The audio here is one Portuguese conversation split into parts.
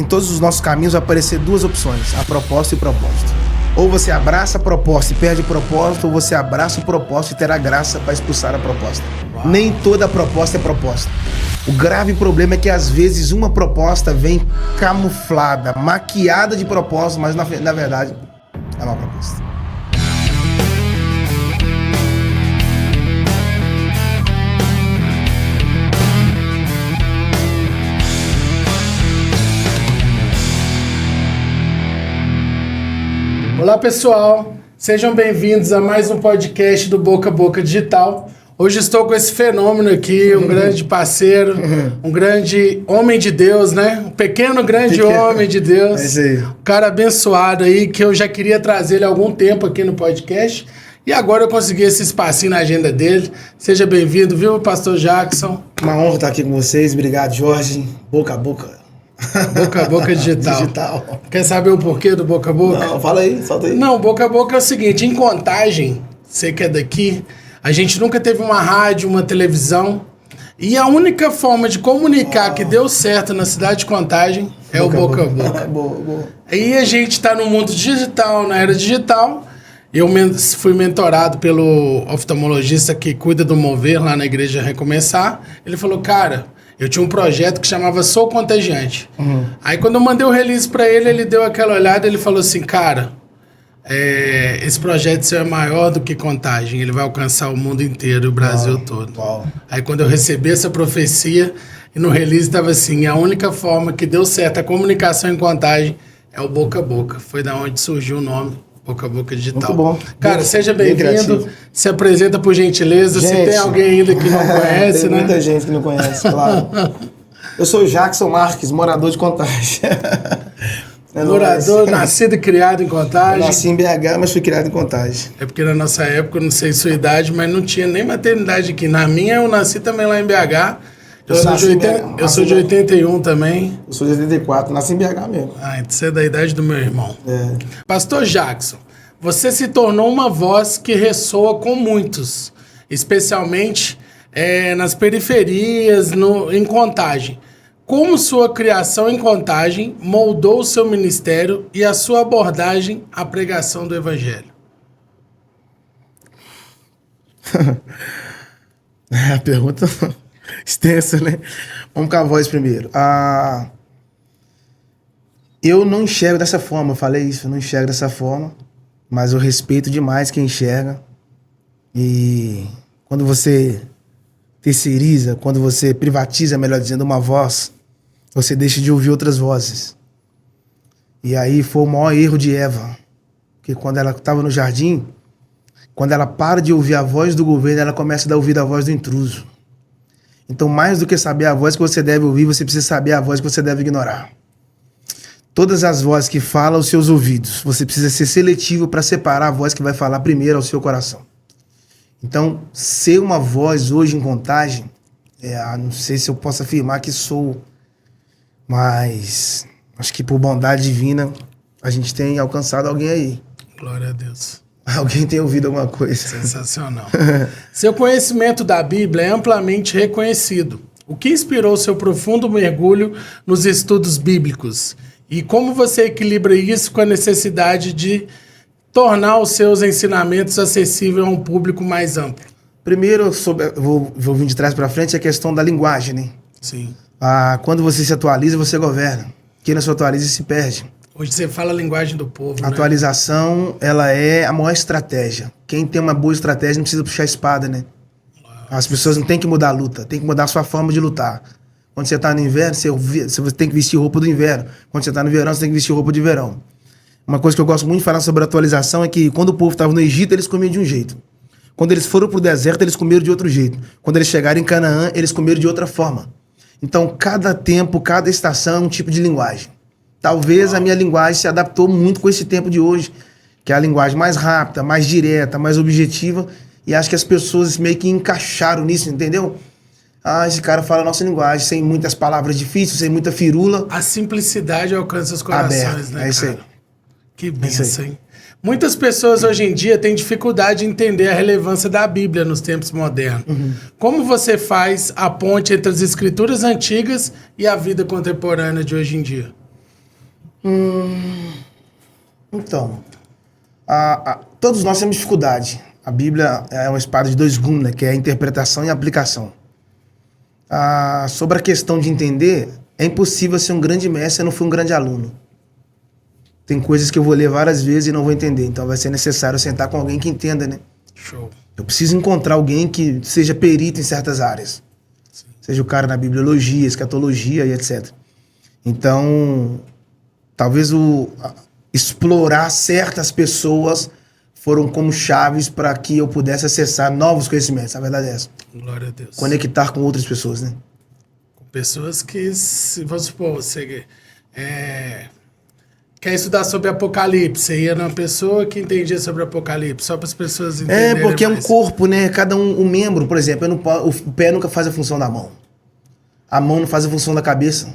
em todos os nossos caminhos vai aparecer duas opções, a proposta e o propósito. Ou você abraça a proposta e perde o propósito, ou você abraça o propósito e terá graça para expulsar a proposta. Uau. Nem toda proposta é proposta. O grave problema é que às vezes uma proposta vem camuflada, maquiada de propósito, mas na verdade é uma proposta. Olá pessoal, sejam bem-vindos a mais um podcast do Boca a Boca Digital. Hoje estou com esse fenômeno aqui, um grande parceiro, um grande homem de Deus, né? Um pequeno, grande homem de Deus. É isso aí. Um cara abençoado aí, que eu já queria trazer ele há algum tempo aqui no podcast. E agora eu consegui esse espacinho na agenda dele. Seja bem-vindo, viu, pastor Jackson? Uma honra estar aqui com vocês. Obrigado, Jorge. Boca a Boca. Boca a Boca Digital. Quer saber o porquê do Boca a Boca? Não, fala aí, solta aí. Não, Boca a Boca é o seguinte, em Contagem, você que é daqui, a gente nunca teve uma rádio, uma televisão, e a única forma de comunicar que deu certo na cidade de Contagem é o Boca a Boca. Boa. Aí a gente está no mundo digital, na era digital. Eu fui mentorado pelo oftalmologista que cuida do Mover lá na Igreja Recomeçar. Ele falou, cara, eu tinha um projeto que chamava Sou Contagiante. Aí quando eu mandei o release para ele, ele deu aquela olhada e ele falou assim, cara, esse projeto seu é maior do que Contagem, ele vai alcançar o mundo inteiro, o Brasil todo. Uau. Aí quando eu recebi essa profecia, e no release estava assim, a única forma que deu certo a comunicação em Contagem é o Boca a Boca. Foi da onde surgiu o nome. Boca a Boca Digital. Muito bom. Cara, seja bem-vindo. Se apresenta por gentileza. Gente, se tem alguém ainda que não conhece, tem né? Muita gente que não conhece, claro. Eu sou o Jackson Marques, morador de Contagem. Morador, nascido e criado em Contagem. Eu nasci em BH, mas fui criado em Contagem. É porque na nossa época, eu não sei sua idade, mas não tinha nem maternidade aqui. Na minha, eu nasci também lá em BH. Eu sou de 81 também. Eu sou de 84, nasci em BH mesmo. Ah, então você é da idade do meu irmão. É. Pastor Jackson, você se tornou uma voz que ressoa com muitos, especialmente nas periferias, em Contagem. Como sua criação em Contagem moldou o seu ministério e a sua abordagem à pregação do Evangelho? A pergunta extensa, né? Vamos com a voz primeiro. Eu não enxergo dessa forma, eu falei isso, eu não enxergo dessa forma, mas eu respeito demais quem enxerga. E quando você terceiriza, quando você privatiza, melhor dizendo, uma voz, você deixa de ouvir outras vozes. E aí foi o maior erro de Eva, porque quando ela estava no jardim, quando ela para de ouvir a voz do governo, ela começa a dar ouvir a voz do intruso. Então, mais do que saber a voz que você deve ouvir, você precisa saber a voz que você deve ignorar. Todas as vozes que falam aos seus ouvidos, você precisa ser seletivo para separar a voz que vai falar primeiro ao seu coração. Então, ser uma voz hoje em Contagem, não sei se eu posso afirmar que sou, mas acho que por bondade divina a gente tem alcançado alguém aí. Glória a Deus. Alguém tem ouvido alguma coisa. Sensacional. Seu conhecimento da Bíblia é amplamente reconhecido. O que inspirou seu profundo mergulho nos estudos bíblicos? E como você equilibra isso com a necessidade de tornar os seus ensinamentos acessíveis a um público mais amplo? Primeiro, vou vir de trás para frente, a questão da linguagem, né? Sim. Quando você se atualiza, você governa. Quem não se atualiza se perde. Hoje você fala a linguagem do povo, A atualização, ela é a maior estratégia. Quem tem uma boa estratégia não precisa puxar a espada, né? As pessoas não têm que mudar a luta, tem que mudar a sua forma de lutar. Quando você está no inverno, você tem que vestir roupa do inverno. Quando você está no verão, você tem que vestir roupa de verão. Uma coisa que eu gosto muito de falar sobre a atualização é que quando o povo estava no Egito, eles comiam de um jeito. Quando eles foram para o deserto, eles comeram de outro jeito. Quando eles chegaram em Canaã, eles comeram de outra forma. Então, cada tempo, cada estação é um tipo de linguagem. Talvez a minha linguagem se adaptou muito com esse tempo de hoje, que é a linguagem mais rápida, mais direta, mais objetiva, e acho que as pessoas meio que encaixaram nisso, entendeu? Esse cara fala a nossa linguagem, sem muitas palavras difíceis, sem muita firula. A simplicidade alcança os corações, aberto, né, é isso aí. Que benção, hein? Muitas pessoas hoje em dia têm dificuldade de entender a relevância da Bíblia nos tempos modernos. Como você faz a ponte entre as escrituras antigas e a vida contemporânea de hoje em dia? Então, todos nós temos dificuldade. A Bíblia é uma espada de dois gumes, né, que é a interpretação e a aplicação. Sobre a questão de entender, é impossível ser um grande mestre se eu não for um grande aluno. Tem coisas que eu vou ler várias vezes e não vou entender. Então vai ser necessário sentar com alguém que entenda, né? Show. Eu preciso encontrar alguém que seja perito em certas áreas. Sim. Seja o cara na bibliologia, escatologia e etc. Então, talvez explorar certas pessoas foram como chaves para que eu pudesse acessar novos conhecimentos. A verdade é essa. Glória a Deus. Conectar com outras pessoas, né? Com pessoas que, se vamos supor, você quer estudar sobre Apocalipse, você ia numa pessoa que entendia sobre Apocalipse, só para as pessoas entenderem. Porque mais. É um corpo, né? Cada um membro, por exemplo, o pé nunca faz a função da mão. A mão não faz a função da cabeça.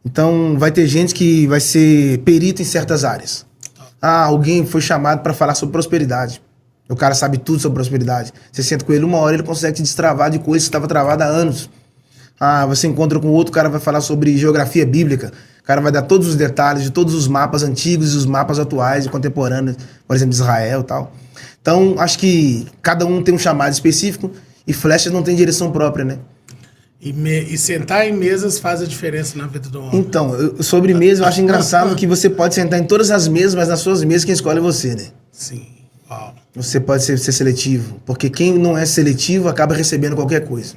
Então, vai ter gente que vai ser perito em certas áreas. Alguém foi chamado para falar sobre prosperidade. O cara sabe tudo sobre prosperidade. Você senta com ele 1 hora, ele consegue te destravar de coisas que estava travada há anos. Você encontra com outro, o cara vai falar sobre geografia bíblica. O cara vai dar todos os detalhes de todos os mapas antigos e os mapas atuais e contemporâneos, por exemplo, de Israel e tal. Então, acho que cada um tem um chamado específico e flechas não tem direção própria, né? E sentar em mesas faz a diferença na vida do homem. Então, sobre mesa, eu acho engraçado que você pode sentar em todas as mesas, mas nas suas mesas quem escolhe é você, né? Sim. Uau. Você pode ser seletivo, porque quem não é seletivo acaba recebendo qualquer coisa.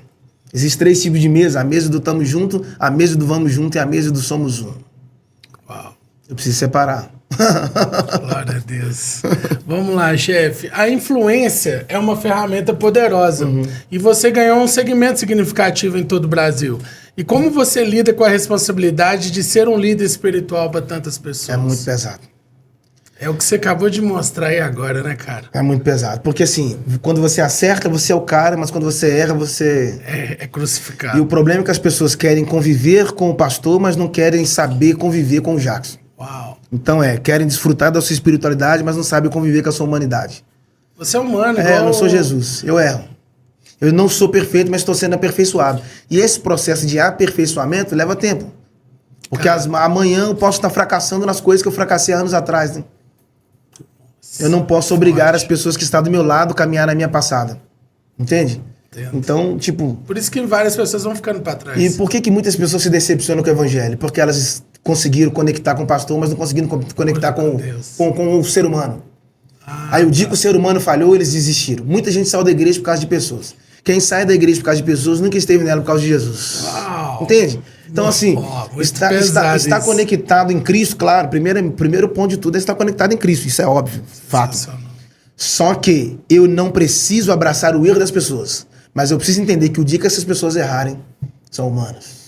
Existem 3 tipos de mesa: a mesa do tamo junto, a mesa do vamos junto e a mesa do somos um. Uau. Eu preciso separar. Glória a Deus. Vamos lá, chefe. A influência é uma ferramenta poderosa e você ganhou um segmento significativo em todo o Brasil. E como você lida com a responsabilidade de ser um líder espiritual para tantas pessoas? É muito pesado. É o que você acabou de mostrar aí agora, né, cara? É muito pesado. Porque assim, quando você acerta, você é o cara, mas quando você erra, você... É crucificado. E o problema é que as pessoas querem conviver com o pastor, mas não querem saber conviver com o Jackson. Uau. Então querem desfrutar da sua espiritualidade, mas não sabem conviver com a sua humanidade. Você é humano, igual... Eu não sou Jesus, eu erro. Eu não sou perfeito, mas estou sendo aperfeiçoado. E esse processo de aperfeiçoamento leva tempo. Porque amanhã eu posso estar fracassando nas coisas que eu fracassei anos atrás, né? Eu não posso obrigar as pessoas que estão do meu lado a caminhar na minha passada. Entende? Entendo. Então, tipo... Por isso que várias pessoas vão ficando para trás. E por que muitas pessoas se decepcionam com o evangelho? Porque elas conseguiram conectar com o pastor, mas não conseguiram conectar com o ser humano. Aí o dia que o ser humano falhou, eles desistiram. Muita gente saiu da igreja por causa de pessoas. Quem sai da igreja por causa de pessoas nunca esteve nela por causa de Jesus. Uau. Entende? Então, assim, está conectado em Cristo, claro. Primeiro ponto de tudo é estar conectado em Cristo. Isso é óbvio, fato. Só que eu não preciso abraçar o erro das pessoas. Mas eu preciso entender que o dia que essas pessoas errarem, são humanas.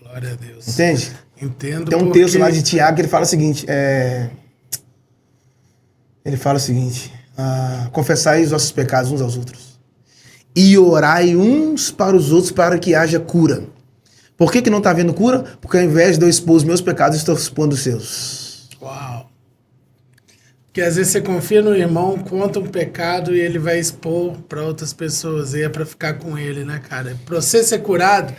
Glória a Deus. Entende? Entendo. Tem um texto lá de Tiago que ele fala o seguinte, confessai os vossos pecados uns aos outros e orai uns para os outros para que haja cura. Por que não está havendo cura? Porque ao invés de eu expor os meus pecados, eu estou expondo os seus. Uau. Porque às vezes você confia no irmão, conta um pecado e ele vai expor para outras pessoas. E é para ficar com ele, né, cara? Para você ser curado,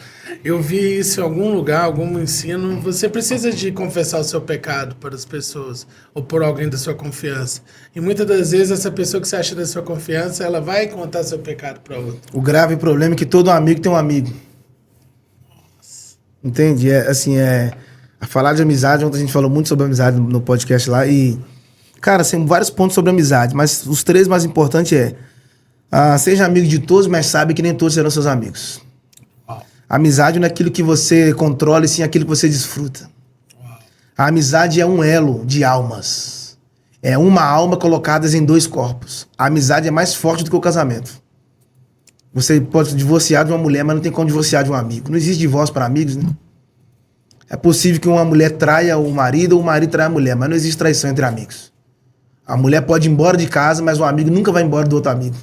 eu vi isso em algum lugar, algum ensino. Você precisa de confessar o seu pecado para as pessoas ou por alguém da sua confiança. E muitas das vezes essa pessoa que você acha da sua confiança, ela vai contar seu pecado para outra. O grave problema é que todo amigo tem um amigo. Entende? A falar de amizade, ontem a gente falou muito sobre amizade no podcast lá e, cara, tem vários pontos sobre amizade, mas os 3 mais importantes seja amigo de todos, mas sabe que nem todos serão seus amigos. Uau. A amizade não é aquilo que você controla, e sim aquilo que você desfruta. Uau. A amizade é um elo de almas. É uma alma colocadas em 2 corpos. A amizade é mais forte do que o casamento. Você pode divorciar de uma mulher, mas não tem como divorciar de um amigo. Não existe divórcio para amigos, né? É possível que uma mulher traia o marido ou o marido traia a mulher, mas não existe traição entre amigos. A mulher pode ir embora de casa, mas o amigo nunca vai embora do outro amigo.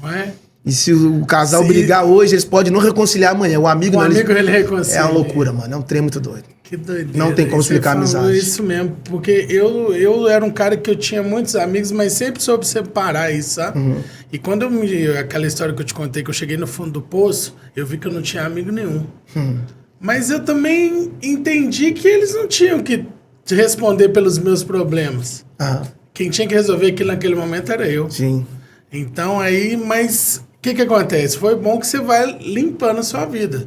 Não é? E se o casal brigar hoje, eles podem não reconciliar amanhã. O amigo ele reconcilia. É uma loucura, mano. É um trem muito doido. Que doideira. Não tem como explicar a amizade. Isso mesmo, porque eu era um cara que eu tinha muitos amigos, mas sempre soube separar isso, sabe? E quando aquela história que eu te contei, que eu cheguei no fundo do poço, eu vi que eu não tinha amigo nenhum. Mas eu também entendi que eles não tinham que te responder pelos meus problemas. Quem tinha que resolver aquilo naquele momento era eu. Sim. Então aí, mas o que acontece? Foi bom que você vai limpando a sua vida.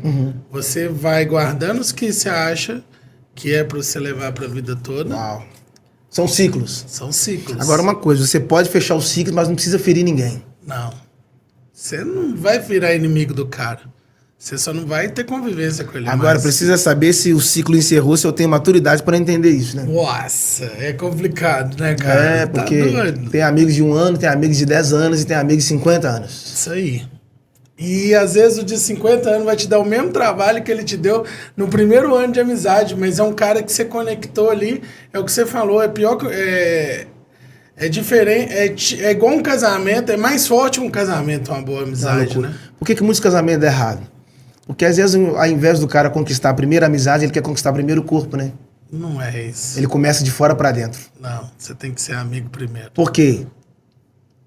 Você vai guardando os que você acha que é pra você levar pra vida toda. Uau. São ciclos. São ciclos. Agora uma coisa, você pode fechar os ciclos, mas não precisa ferir ninguém. Não. Você não vai virar inimigo do cara. Você só não vai ter convivência com ele. Agora, precisa saber se o ciclo encerrou, se eu tenho maturidade para entender isso, né? Nossa, é complicado, né, cara? Porque doido. tem amigos de 1 ano, tem amigos de 10 anos e tem amigos de 50 anos. Isso aí. E às vezes o de 50 anos vai te dar o mesmo trabalho que ele te deu no primeiro ano de amizade, mas é um cara que você conectou ali, é o que você falou, é pior que... É diferente, é igual um casamento, é mais forte um casamento, uma boa amizade, né? Por que muitos casamentos dão errado? Porque às vezes, ao invés do cara conquistar a primeira amizade, ele quer conquistar primeiro o corpo, né? Não é isso. Ele começa de fora pra dentro. Não, você tem que ser amigo primeiro. Por quê?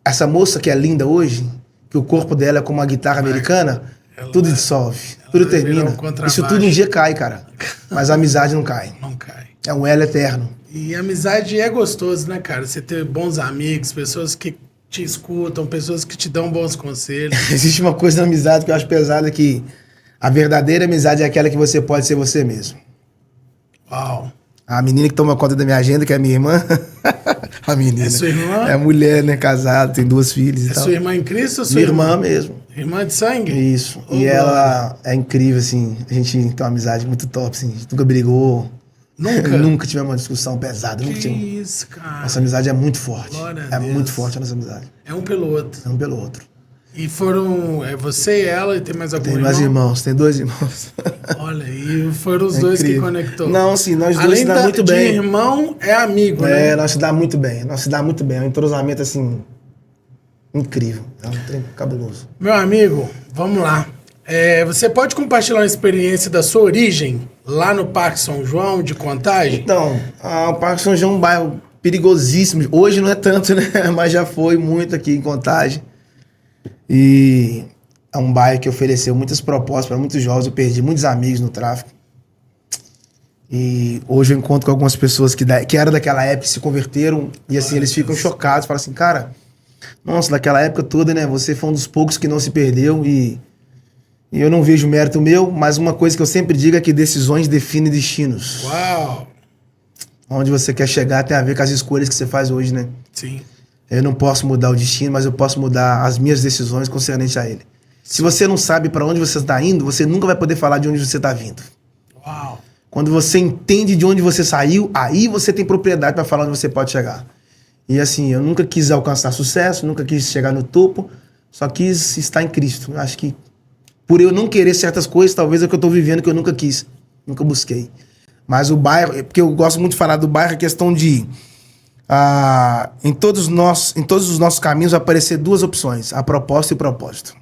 Essa moça que é linda hoje, que o corpo dela é como uma guitarra americana, tudo dissolve, tudo termina. Isso tudo um dia cai, cara. Mas a amizade não cai. Não cai. É um elo eterno. E amizade é gostoso, né, cara? Você ter bons amigos, pessoas que te escutam, pessoas que te dão bons conselhos. Existe uma coisa na amizade que eu acho pesada, que a verdadeira amizade é aquela que você pode ser você mesmo. Uau. A menina que toma conta da minha agenda, que é minha irmã. A menina. É sua irmã? É mulher, né? Casada, tem 2 filhos e tal. É sua irmã em Cristo ou sua Minha irmã mesmo. Irmã de sangue? Isso. E ela é incrível, assim. A gente tem uma amizade muito top, assim. A gente nunca brigou. Nunca? Nunca tivemos uma discussão pesada. Nunca Que tivemos. isso, cara. Nossa amizade é muito forte. Glória a É Deus. muito forte a nossa amizade. É um pelo outro. É um pelo outro. E foram você e ela e tem mais algum Tem irmão? mais irmãos, tem 2 irmãos. Olha, e foram os dois incrível. que conectou. Não, sim, nós dois Além se dá muito de bem. irmão, é amigo, né? Nós se dá muito bem. Nós se dá muito bem. É um entrosamento, assim, incrível. É um trem cabuloso. Meu amigo, vamos lá. Você pode compartilhar uma experiência da sua origem lá no Parque São João, de Contagem? Então, o Parque São João é um bairro perigosíssimo. Hoje não é tanto, né? Mas já foi muito aqui em Contagem. E é um bairro que ofereceu muitas propostas para muitos jovens. Eu perdi muitos amigos no tráfico. E hoje eu encontro com algumas pessoas que eram daquela época, se converteram. E assim, eles ficam chocados. Falam assim, cara, nossa, daquela época toda, né? Você foi um dos poucos que não se perdeu. E eu não vejo mérito meu, mas uma coisa que eu sempre digo é que decisões definem destinos. Uau! Onde você quer chegar tem a ver com as escolhas que você faz hoje, né? Sim. Eu não posso mudar o destino, mas eu posso mudar as minhas decisões concernentes a ele. Se você não sabe para onde você está indo, você nunca vai poder falar de onde você está vindo. Uau! Quando você entende de onde você saiu, aí você tem propriedade para falar onde você pode chegar. E assim, eu nunca quis alcançar sucesso, nunca quis chegar no topo, só quis estar em Cristo. Acho que por eu não querer certas coisas, talvez é o que eu estou vivendo que eu nunca quis, nunca busquei. Mas o bairro, porque eu gosto muito de falar do bairro, a questão de em todos os nossos caminhos vai aparecer 2 opções, a proposta e o propósito.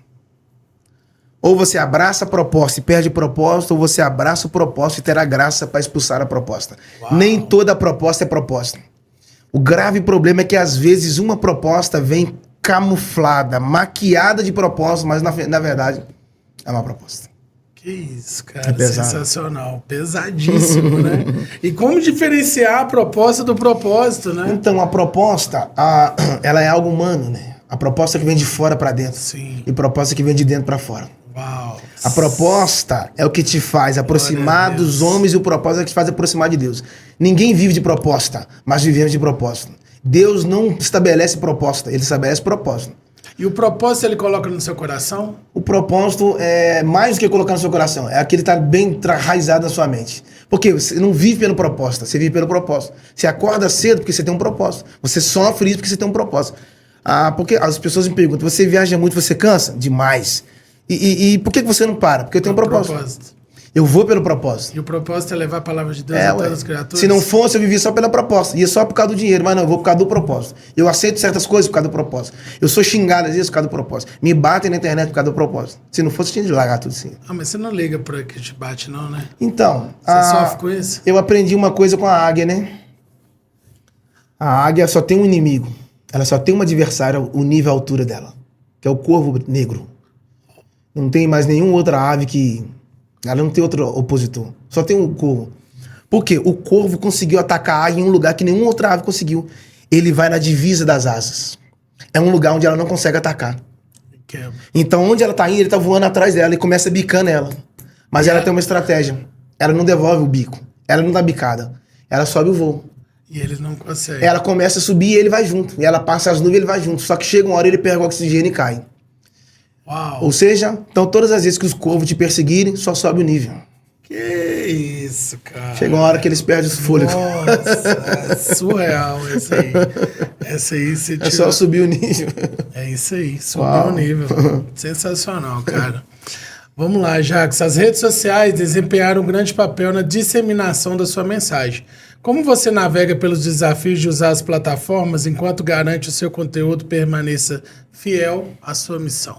Ou você abraça a proposta e perde o propósito, ou você abraça o propósito e terá graça para expulsar a proposta. Uau. Nem toda proposta é proposta. O grave problema é que às vezes uma proposta vem camuflada, maquiada de propósito, mas na verdade é uma proposta. Que isso, cara. É pesado. Sensacional. Pesadíssimo, né? E como diferenciar a proposta do propósito, né? Então, a proposta, ela é algo humano, né? A proposta que vem de fora para dentro. Sim. E a proposta que vem de dentro para fora. Uau. A proposta é o que te faz aproximar dos homens e o propósito é o que te faz aproximar de Deus. Ninguém vive de proposta, mas vivemos de propósito. Deus não estabelece proposta, ele estabelece propósito. E o propósito ele coloca no seu coração? O propósito é mais do que colocar no seu coração, é aquele que está bem enraizado na sua mente. Porque você não vive pelo propósito, você vive pelo propósito. Você acorda cedo porque você tem um propósito. Você sofre isso porque você tem um propósito. Porque as pessoas me perguntam, você viaja muito, você cansa? Demais. E por que você não para? Porque eu tenho um propósito. Eu vou pelo propósito. E o propósito é levar a palavra de Deus a todas as criaturas? Se não fosse, eu vivia só pela proposta. Ia só por causa do dinheiro, mas não, eu vou por causa do propósito. Eu aceito certas coisas por causa do propósito. Eu sou xingado às vezes por causa do propósito. Me batem na internet por causa do propósito. Se não fosse, eu tinha de largar tudo assim. Mas você não liga pra que te bate, não, né? Então, Você sofre com isso? Eu aprendi uma coisa com a águia, né? A águia só tem um inimigo. Ela só tem um adversário, o nível, a altura dela. Que é o corvo negro. Não tem mais nenhuma outra ave que Ela não tem outro opositor. Só tem o corvo. Por quê? O corvo conseguiu atacar a águia em um lugar que nenhuma outra ave conseguiu. Ele vai na divisa das asas. É um lugar onde ela não consegue atacar. Então, onde ela tá indo, ele tá voando atrás dela e começa bicando ela. Mas ela tem uma estratégia. Ela não devolve o bico. Ela não dá bicada. Ela sobe o voo. E ele não consegue. Ela começa a subir e ele vai junto. E ela passa as nuvens e ele vai junto. Só que chega uma hora ele pega o oxigênio e cai. Uau. Ou seja, então todas as vezes que os corvos te perseguirem, só sobe o nível. Que isso, cara. Chega uma hora que eles perdem os fôlegos. Nossa, é surreal esse aí. Essa aí você É só subir o nível. É isso aí, subiu o nível. Sensacional, cara. Vamos lá, Jacques. As redes sociais desempenharam um grande papel na disseminação da sua mensagem. Como você navega pelos desafios de usar as plataformas enquanto garante o seu conteúdo permaneça fiel à sua missão?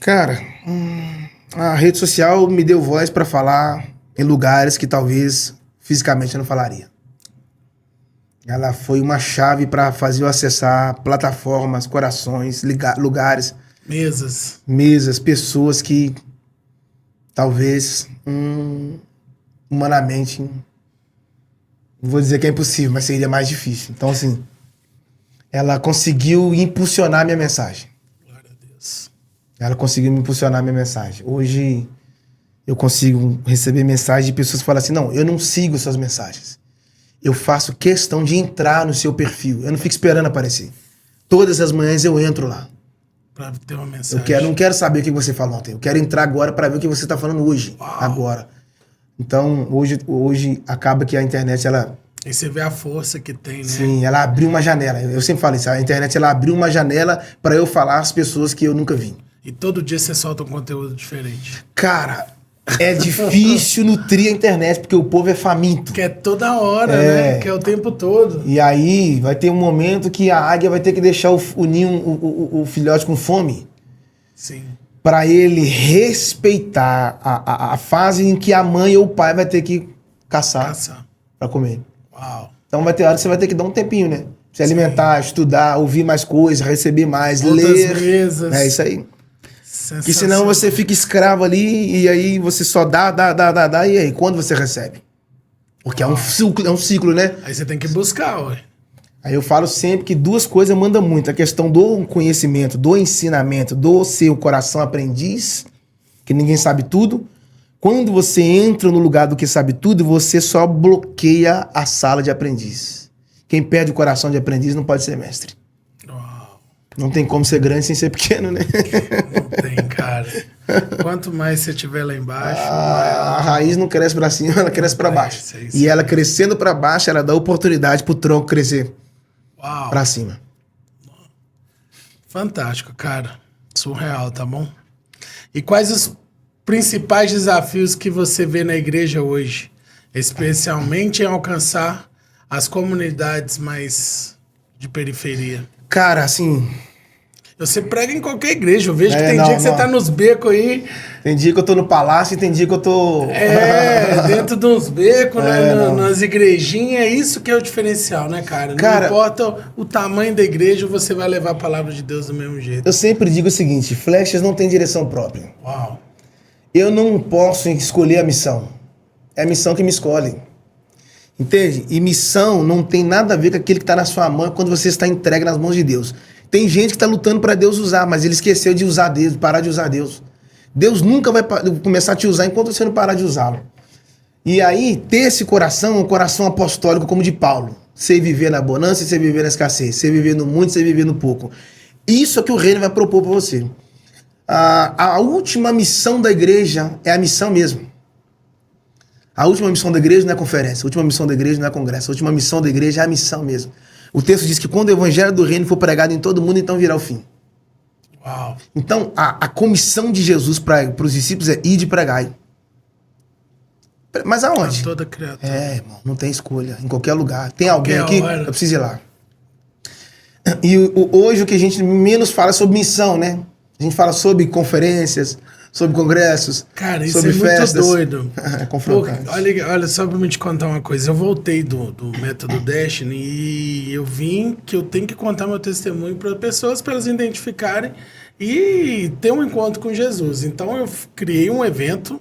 Cara, a rede social me deu voz pra falar em lugares que talvez fisicamente eu não falaria. Ela foi uma chave pra fazer eu acessar plataformas, corações, lugares, mesas, pessoas que talvez humanamente, não vou dizer que é impossível, mas seria mais difícil. Então, assim, ela conseguiu impulsionar minha mensagem. Glória a Deus. Ela conseguiu me impulsionar minha mensagem. Hoje eu consigo receber mensagens de pessoas que falam assim, não, eu não sigo suas mensagens. Eu faço questão de entrar no seu perfil. Eu não fico esperando aparecer. Todas as manhãs eu entro lá. Pra ter uma mensagem. Eu não quero saber o que você falou ontem. Eu quero entrar agora para ver o que você está falando hoje. Uau. Agora. Então, hoje acaba que a internet, ela... E você vê a força que tem, né? Sim, ela abriu uma janela. Eu sempre falo isso. A internet, ela abriu uma janela para eu falar às pessoas que eu nunca vi. E todo dia você solta um conteúdo diferente. Cara, é difícil nutrir a internet, porque o povo é faminto. Que é toda hora, né? Que é o tempo todo. E aí vai ter um momento que a águia vai ter que deixar o ninho, o filhote com fome. Sim. Para ele respeitar a fase em que a mãe ou o pai vai ter que caçar para comer. Uau. Então vai ter hora que você vai ter que dar um tempinho, né? Se alimentar, estudar, ouvir mais coisas, receber mais, Outras ler. mesas. É isso aí. Porque senão você fica escravo ali e aí você só dá, e aí, quando você recebe? Porque é um ciclo, né? Aí você tem que buscar, ué. Aí eu falo sempre que duas coisas mandam muito. A questão do conhecimento, do ensinamento, do seu coração aprendiz, que ninguém sabe tudo. Quando você entra no lugar do que sabe tudo, você só bloqueia a sala de aprendiz. Quem perde o coração de aprendiz não pode ser mestre. Uau. Não tem como ser grande sem ser pequeno, né? Não tem, cara. Quanto mais você estiver lá embaixo... A raiz não cresce pra cima, ela cresce pra baixo. E ela crescendo pra baixo, ela dá oportunidade pro tronco crescer. Uau. Pra cima. Fantástico, cara. Surreal, tá bom? E quais os principais desafios que você vê na igreja hoje? Especialmente em alcançar as comunidades mais de periferia. Cara, assim... Você prega em qualquer igreja. Eu vejo que tem dia que você tá nos becos aí. Tem dia que eu tô no palácio e tem dia que eu tô... Dentro de uns becos, nas igrejinhas. É isso que é o diferencial, né, cara? Não importa o tamanho da igreja, você vai levar a palavra de Deus do mesmo jeito. Eu sempre digo o seguinte, flechas não têm direção própria. Uau. Eu não posso escolher a missão. É a missão que me escolhe. Entende? E missão não tem nada a ver com aquele que está na sua mão quando você está entregue nas mãos de Deus. Tem gente que está lutando para Deus usar, mas ele esqueceu de usar Deus, parar de usar Deus. Deus nunca vai começar a te usar enquanto você não parar de usá-lo. E aí, ter esse coração é um coração apostólico como o de Paulo. Você viver na bonança e você viver na escassez. Você viver no muito e você viver no pouco. Isso é que o reino vai propor para você. A última missão da igreja é a missão mesmo. A última missão da igreja não é conferência. A última missão da igreja não é congresso. A última missão da igreja é a missão mesmo. O texto diz que quando o evangelho do reino for pregado em todo mundo, então virá o fim. Uau. Então, a comissão de Jesus para os discípulos é ir de pregar. Mas aonde? Toda criatura. Irmão, não tem escolha. Em qualquer lugar. Tem alguém aqui, eu preciso ir lá. E hoje o que a gente menos fala é sobre missão, né? A gente fala sobre conferências, sobre congressos, Cara, isso sobre é muito festas. doido. É confrontante. Pô, olha, só pra me te contar uma coisa. Eu voltei do método Destiny e eu vim que eu tenho que contar meu testemunho para pessoas, para elas identificarem e ter um encontro com Jesus. Então eu criei um evento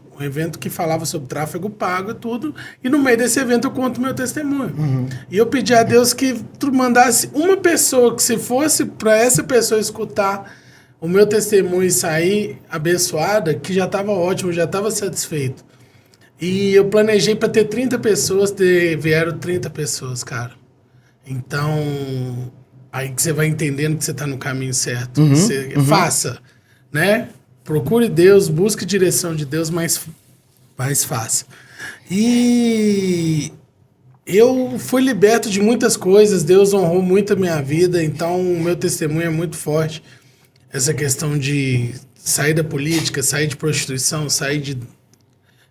que falava sobre tráfego pago e tudo, e no meio desse evento eu conto meu testemunho. E eu pedi a Deus que tu mandasse uma pessoa que, se fosse para essa pessoa escutar o meu testemunho e sair abençoada, que já estava ótimo, já estava satisfeito. E eu planejei para ter 30 pessoas, vieram 30 pessoas, cara. Então, aí que você vai entendendo que você está no caminho certo. Faça, né? Procure Deus, busque direção de Deus, mas faça. E eu fui liberto de muitas coisas, Deus honrou muito a minha vida, então o meu testemunho é muito forte. Essa questão de sair da política, sair de prostituição, sair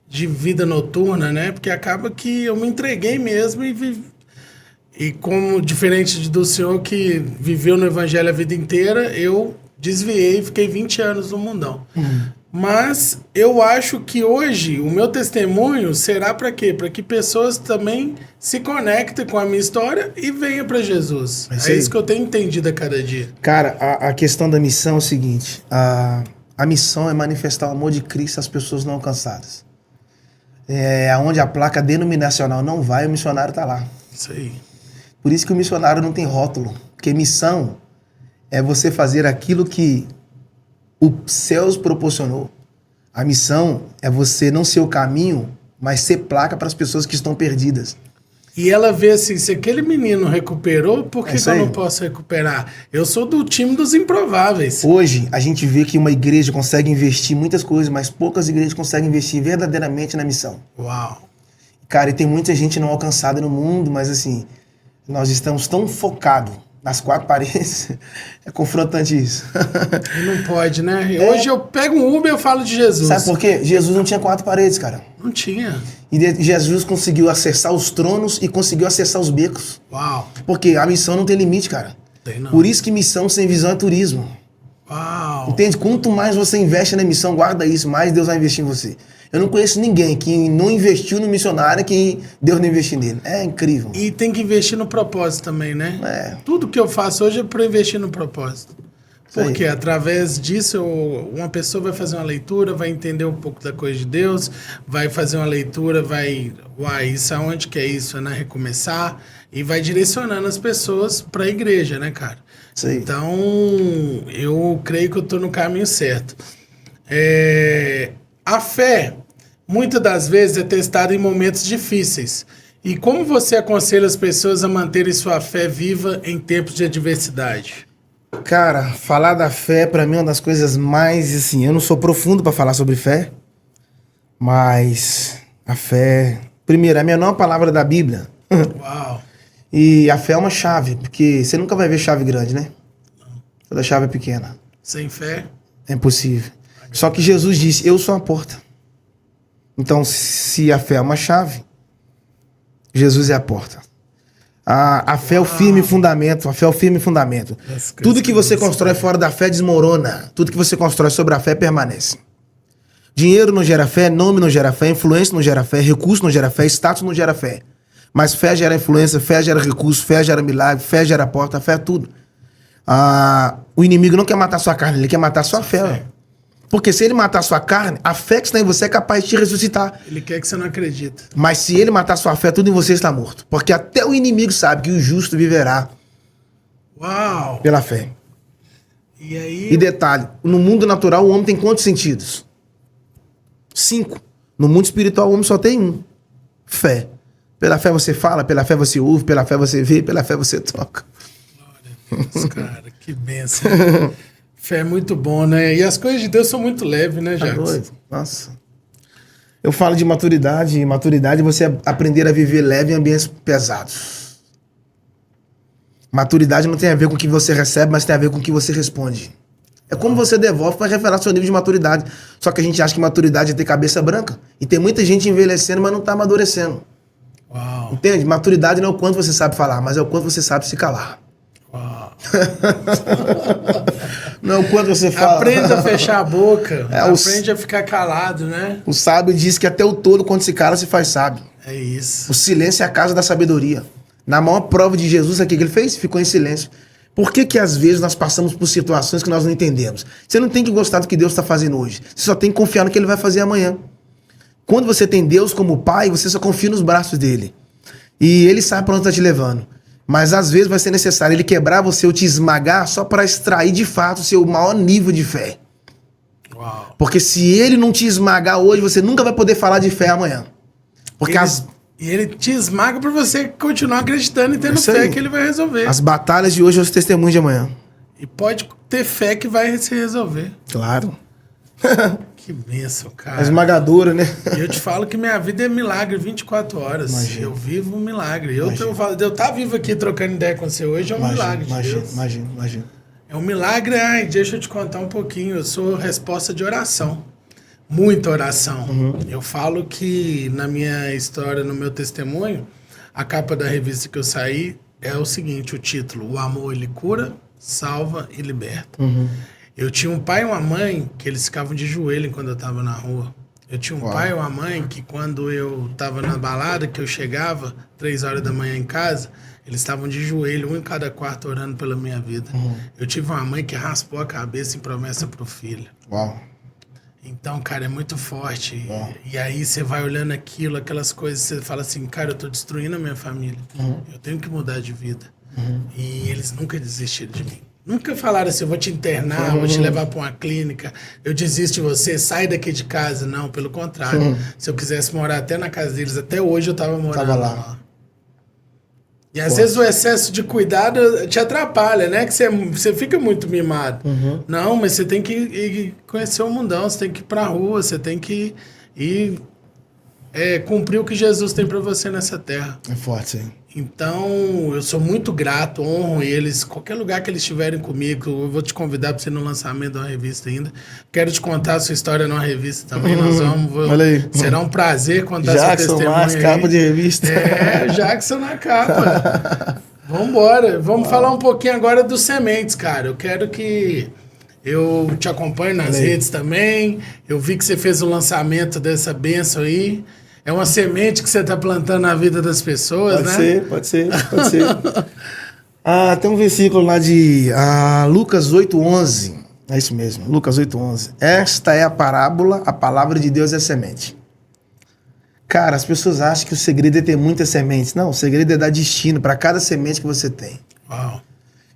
de vida noturna, né? Porque acaba que eu me entreguei mesmo e como diferente do senhor que viveu no evangelho a vida inteira, eu desviei e fiquei 20 anos no mundão. Mas eu acho que hoje o meu testemunho será para quê? Para que pessoas também se conectem com a minha história e venham para Jesus. É isso que eu tenho entendido a cada dia. Cara, a questão da missão é o seguinte: a missão é manifestar o amor de Cristo às pessoas não alcançadas. Onde a placa denominacional não vai, o missionário está lá. Isso aí. Por isso que o missionário não tem rótulo. Porque missão é você fazer aquilo que o céus proporcionou. A missão é você não ser o caminho, mas ser placa para as pessoas que estão perdidas. E ela vê assim, se aquele menino recuperou, por que eu não posso recuperar? Eu sou do time dos improváveis. Hoje, a gente vê que uma igreja consegue investir em muitas coisas, mas poucas igrejas conseguem investir verdadeiramente na missão. Uau! Cara, e tem muita gente não alcançada no mundo, mas assim, nós estamos tão focados nas quatro paredes, é confrontante isso. Não pode, né? Hoje eu pego um Uber e eu falo de Jesus. Sabe por quê? Jesus não tinha quatro paredes, cara. Não tinha. E Jesus conseguiu acessar os tronos e conseguiu acessar os becos. Uau! Porque a missão não tem limite, cara. Tem não. Por isso que missão sem visão é turismo. Uau! Entende? Quanto mais você investe na missão, guarda isso, mais Deus vai investir em você. Eu não conheço ninguém que não investiu no missionário que Deus não investiu nele. É incrível. E tem que investir no propósito também, né? Tudo que eu faço hoje é para investir no propósito. Porque através disso uma pessoa vai fazer uma leitura, vai entender um pouco da coisa de Deus, vai fazer uma leitura, isso aonde que é isso? É na Recomeçar, e vai direcionando as pessoas para a igreja, né, cara? Sim. Então, eu creio que eu estou no caminho certo. A fé, muitas das vezes, é testada em momentos difíceis. E como você aconselha as pessoas a manterem sua fé viva em tempos de adversidade? Cara, falar da fé pra mim é uma das coisas mais, assim, eu não sou profundo pra falar sobre fé, mas a fé, primeiro, a minha não é uma palavra da Bíblia. Uau! E a fé é uma chave, porque você nunca vai ver chave grande, né? Toda chave é pequena. Sem fé? É impossível. Só que Jesus disse, eu sou a porta. Então, se a fé é uma chave, Jesus é a porta. A fé é o firme fundamento. A fé é o firme fundamento. Tudo que você constrói fora da fé desmorona. Tudo que você constrói sobre a fé permanece. Dinheiro não gera fé, nome não gera fé, influência não gera fé, recurso não gera fé, status não gera fé. Mas fé gera influência, fé gera recurso, fé gera milagre, fé gera porta, fé é tudo. O inimigo não quer matar sua carne, ele quer matar sua fé. Porque se ele matar sua carne, a fé que está em você é capaz de te ressuscitar. Ele quer que você não acredita. Mas se ele matar sua fé, tudo em você está morto. Porque até o inimigo sabe que o justo viverá. Uau! Pela fé. E aí... E detalhe, no mundo natural o homem tem quantos sentidos? 5. No mundo espiritual o homem só tem 1. Fé. Pela fé você fala, pela fé você ouve, pela fé você vê, pela fé você toca. Glória a Deus, cara, que bênção. Fé é muito bom, né? E as coisas de Deus são muito leves, né, Jacques? Nossa. Eu falo de maturidade, e maturidade é você aprender a viver leve em ambientes pesados. Maturidade não tem a ver com o que você recebe, mas tem a ver com o que você responde. É como você devolve para revelar seu nível de maturidade. Só que a gente acha que maturidade é ter cabeça branca. E tem muita gente envelhecendo, mas não tá amadurecendo. Uau. Entende? Maturidade não é o quanto você sabe falar, mas é o quanto você sabe se calar. Uau. Não, quando você fala... Aprenda a fechar a boca. É, Aprende a ficar calado, né? O sábio diz que até o tolo, quando se cala, se faz sábio. É isso. O silêncio é a casa da sabedoria. Na maior prova de Jesus, o que ele fez? Ficou em silêncio. Por que que às vezes nós passamos por situações que nós não entendemos? Você não tem que gostar do que Deus está fazendo hoje. Você só tem que confiar no que ele vai fazer amanhã. Quando você tem Deus como pai, você só confia nos braços dele. E ele sabe para onde está te levando. Mas às vezes vai ser necessário ele quebrar você ou te esmagar só para extrair de fato o seu maior nível de fé. Uau. Porque se ele não te esmagar hoje, você nunca vai poder falar de fé amanhã. Porque E ele te esmaga pra você continuar acreditando e tendo Isso fé aí. que ele vai resolver. as batalhas de hoje são os testemunhos de amanhã. E pode ter fé que vai se resolver. Claro. Que bênção, A cara. esmagadora, né? E eu te falo que minha vida é milagre 24 horas. Imagina. Eu vivo um milagre. Eu estar vivo aqui trocando ideia com você hoje é um milagre. de Deus. Imagina. É um milagre. Ai, deixa eu te contar um pouquinho. Eu sou resposta de oração. Muita oração. Eu falo que na minha história, no meu testemunho, a capa da revista que eu saí é o seguinte, o título: O amor ele cura, salva e liberta. Eu tinha um pai e uma mãe que eles ficavam de joelho quando eu estava na rua. Eu tinha um pai e uma mãe que quando eu estava na balada, que eu chegava 3 horas da manhã em casa, eles estavam de joelho, um em cada quarto, orando pela minha vida. Eu tive uma mãe que raspou a cabeça em promessa pro filho. Uau. Então, cara, é muito forte. E aí você vai olhando aquilo, aquelas coisas, você fala assim, cara, eu tô destruindo a minha família. Eu tenho que mudar de vida. E eles nunca desistiram de mim. Nunca falaram assim, eu vou te internar, vou te levar pra uma clínica, eu desisto de você, sai daqui de casa. Não, pelo contrário. Se eu quisesse morar até na casa deles, até hoje eu tava morando Tava lá. lá. E às vezes o excesso de cuidado te atrapalha, né? Que você fica muito mimado. Não, mas você tem que ir conhecer o mundão, você tem que ir pra rua, você tem que ir cumprir o que Jesus tem pra você nessa terra. É forte, sim. Então, eu sou muito grato, honro eles. Qualquer lugar que eles estiverem comigo, eu vou te convidar para você ir no lançamento de uma revista ainda. Quero te contar a sua história numa revista também. Nós vamos. Olha aí. Será um prazer contar seu Jackson testemunho. mais aí. capa de revista. Jackson na capa. Vambora. Vamos falar um pouquinho agora dos sementes, cara. Eu quero que eu te acompanhe nas redes também. Eu vi que você fez o lançamento dessa benção aí. É uma semente que você está plantando na vida das pessoas, né? Pode ser. Tem um versículo lá de Lucas 8:11. É isso mesmo, Lucas 8:11. Esta é a parábola, a palavra de Deus é a semente. Cara, as pessoas acham que o segredo é ter muitas sementes. Não, o segredo é dar destino para cada semente que você tem. Uau.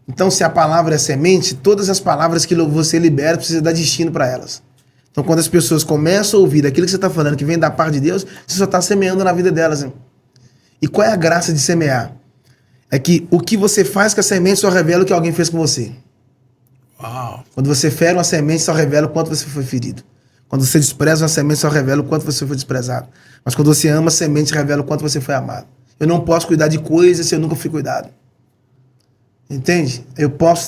Então, se a palavra é semente, todas as palavras que você libera, precisa dar destino para elas. Então, quando as pessoas começam a ouvir aquilo que você está falando, que vem da parte de Deus, você só está semeando na vida delas. Hein? E qual é a graça de semear? É que o que você faz com a semente só revela o que alguém fez com você. Uau. Quando você fere uma semente, só revela o quanto você foi ferido. Quando você despreza uma semente, só revela o quanto você foi desprezado. Mas quando você ama a semente, revela o quanto você foi amado. Eu não posso cuidar de coisas se eu nunca fui cuidado. Entende? Eu posso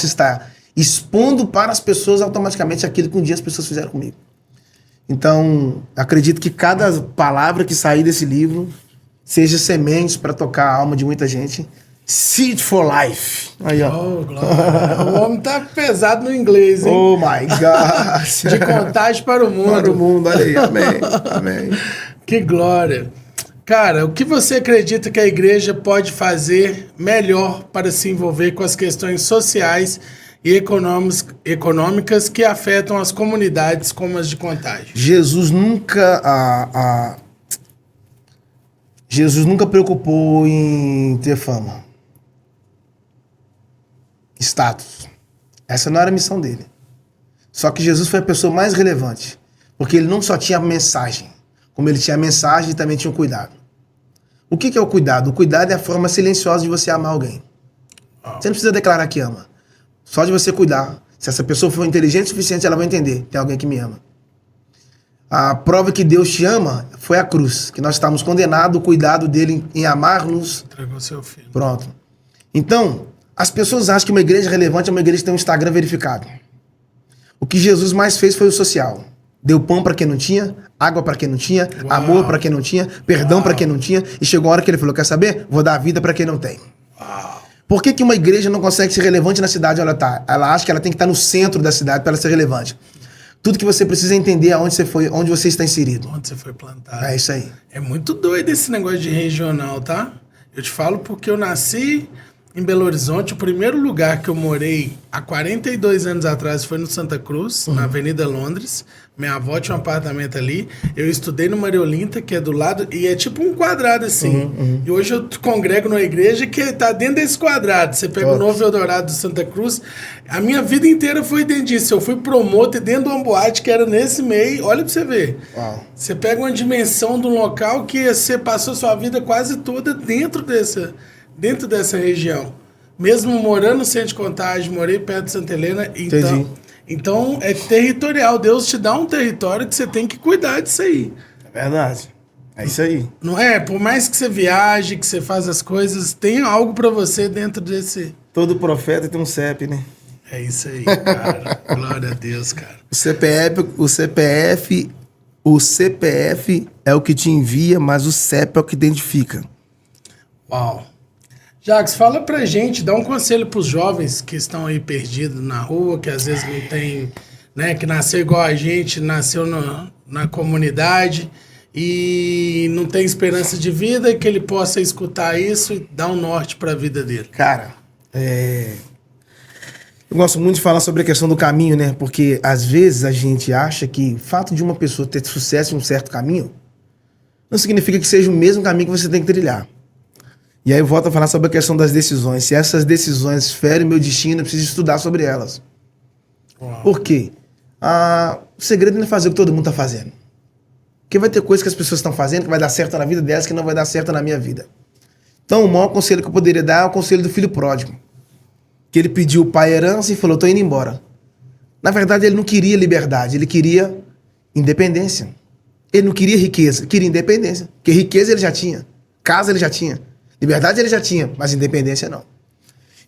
estar expondo para as pessoas automaticamente aquilo que um dia as pessoas fizeram comigo. Então, acredito que cada palavra que sair desse livro seja semente para tocar a alma de muita gente. Seed for life. Aí, ó. Oh, glória. O homem tá pesado no inglês, hein? Oh, my God. De contagem para o mundo. Para o mundo, olha aí. Amém. Amém. Que glória. Cara, o que você acredita que a igreja pode fazer melhor para se envolver com as questões sociais e econômicas que afetam as comunidades como as de Contagem? Jesus nunca preocupou em ter fama, status. Essa não era a missão dele. Só que Jesus foi a pessoa mais relevante, porque ele não só tinha a mensagem, como ele tinha a mensagem e também tinha o cuidado. O que é o cuidado? O cuidado é a forma silenciosa de você amar alguém. Você não precisa declarar que ama. Só de você cuidar. Se essa pessoa for inteligente o suficiente, ela vai entender. Tem alguém que me ama. A prova que Deus te ama foi a cruz. Que nós estávamos condenados, o cuidado dele em amar-nos. Entregou seu filho. Pronto. Então, as pessoas acham que uma igreja relevante é uma igreja que tem um Instagram verificado. O que Jesus mais fez foi o social. Deu pão para quem não tinha, água para quem não tinha, amor para quem não tinha, perdão para quem não tinha. E chegou a hora que ele falou, quer saber? Vou dar a vida para quem não tem. Por que uma igreja não consegue ser relevante na cidade onde ela está? Ela acha que ela tem que estar no centro da cidade para ela ser relevante. Tudo que você precisa entender é onde você foi, onde você está inserido. Onde você foi plantado. É isso aí. É muito doido esse negócio de regional, tá? Eu te falo porque eu nasci em Belo Horizonte. O primeiro lugar que eu morei há 42 anos atrás foi no Santa Cruz, na Avenida Londres. Minha avó tinha um apartamento ali. Eu estudei no Maria Olinda, que é do lado, e é tipo um quadrado assim. E hoje eu congrego numa igreja que tá dentro desse quadrado. Você pega o Novo Eldorado do Santa Cruz. A minha vida inteira foi dentro disso. Eu fui promotor dentro de uma boate que era nesse meio. Olha pra você ver. Uau. Você pega uma dimensão de um local que você passou sua vida quase toda dentro dessa região. Mesmo morando no centro de Contagem, morei perto de Santa Helena. Então é territorial. Deus te dá um território que você tem que cuidar disso aí. É verdade. É isso aí. Não é? Por mais que você viaje, que você faça as coisas, tem algo pra você dentro desse... Todo profeta tem um CEP, né? É isso aí, cara. Glória a Deus, cara. O CPF é o que te envia, mas o CEP é o que identifica. Uau. Jacques, fala pra gente, dá um conselho pros jovens que estão aí perdidos na rua, que às vezes não tem, né, que nasceu igual a gente, nasceu na comunidade e não tem esperança de vida, e que ele possa escutar isso e dar um norte pra vida dele. Cara, eu gosto muito de falar sobre a questão do caminho, né? Porque às vezes a gente acha que o fato de uma pessoa ter sucesso em um certo caminho não significa que seja o mesmo caminho que você tem que trilhar. E aí eu volto a falar sobre a questão das decisões. Se essas decisões ferem meu destino, eu preciso estudar sobre elas. Uau. Por quê? O segredo não é fazer o que todo mundo está fazendo. Porque vai ter coisas que as pessoas estão fazendo que vai dar certo na vida delas, que não vai dar certo na minha vida. Então, o maior conselho que eu poderia dar é o conselho do filho pródigo. Que ele pediu o pai herança e falou, tô indo embora. Na verdade, ele não queria liberdade, ele queria independência. Ele não queria riqueza, queria independência. Porque riqueza ele já tinha, casa ele já tinha, liberdade ele já tinha, mas independência não.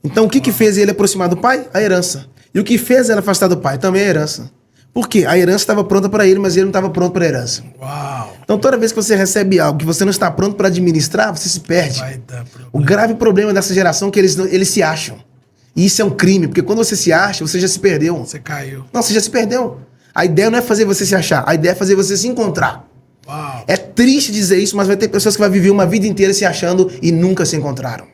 Então, o que fez ele aproximar do pai? A herança. E o que fez ele afastar do pai? Também a herança. Por quê? A herança estava pronta para ele, mas ele não estava pronto para a herança. Uau. Então, toda vez que você recebe algo que você não está pronto para administrar, você se perde. Vai dar problema. O grave problema dessa geração é que eles se acham. E isso é um crime, porque quando você se acha, você já se perdeu. Você caiu. Não, você já se perdeu. A ideia não é fazer você se achar, a ideia é fazer você se encontrar. Uau. É triste dizer isso, mas vai ter pessoas que vão viver uma vida inteira se achando e nunca se encontraram.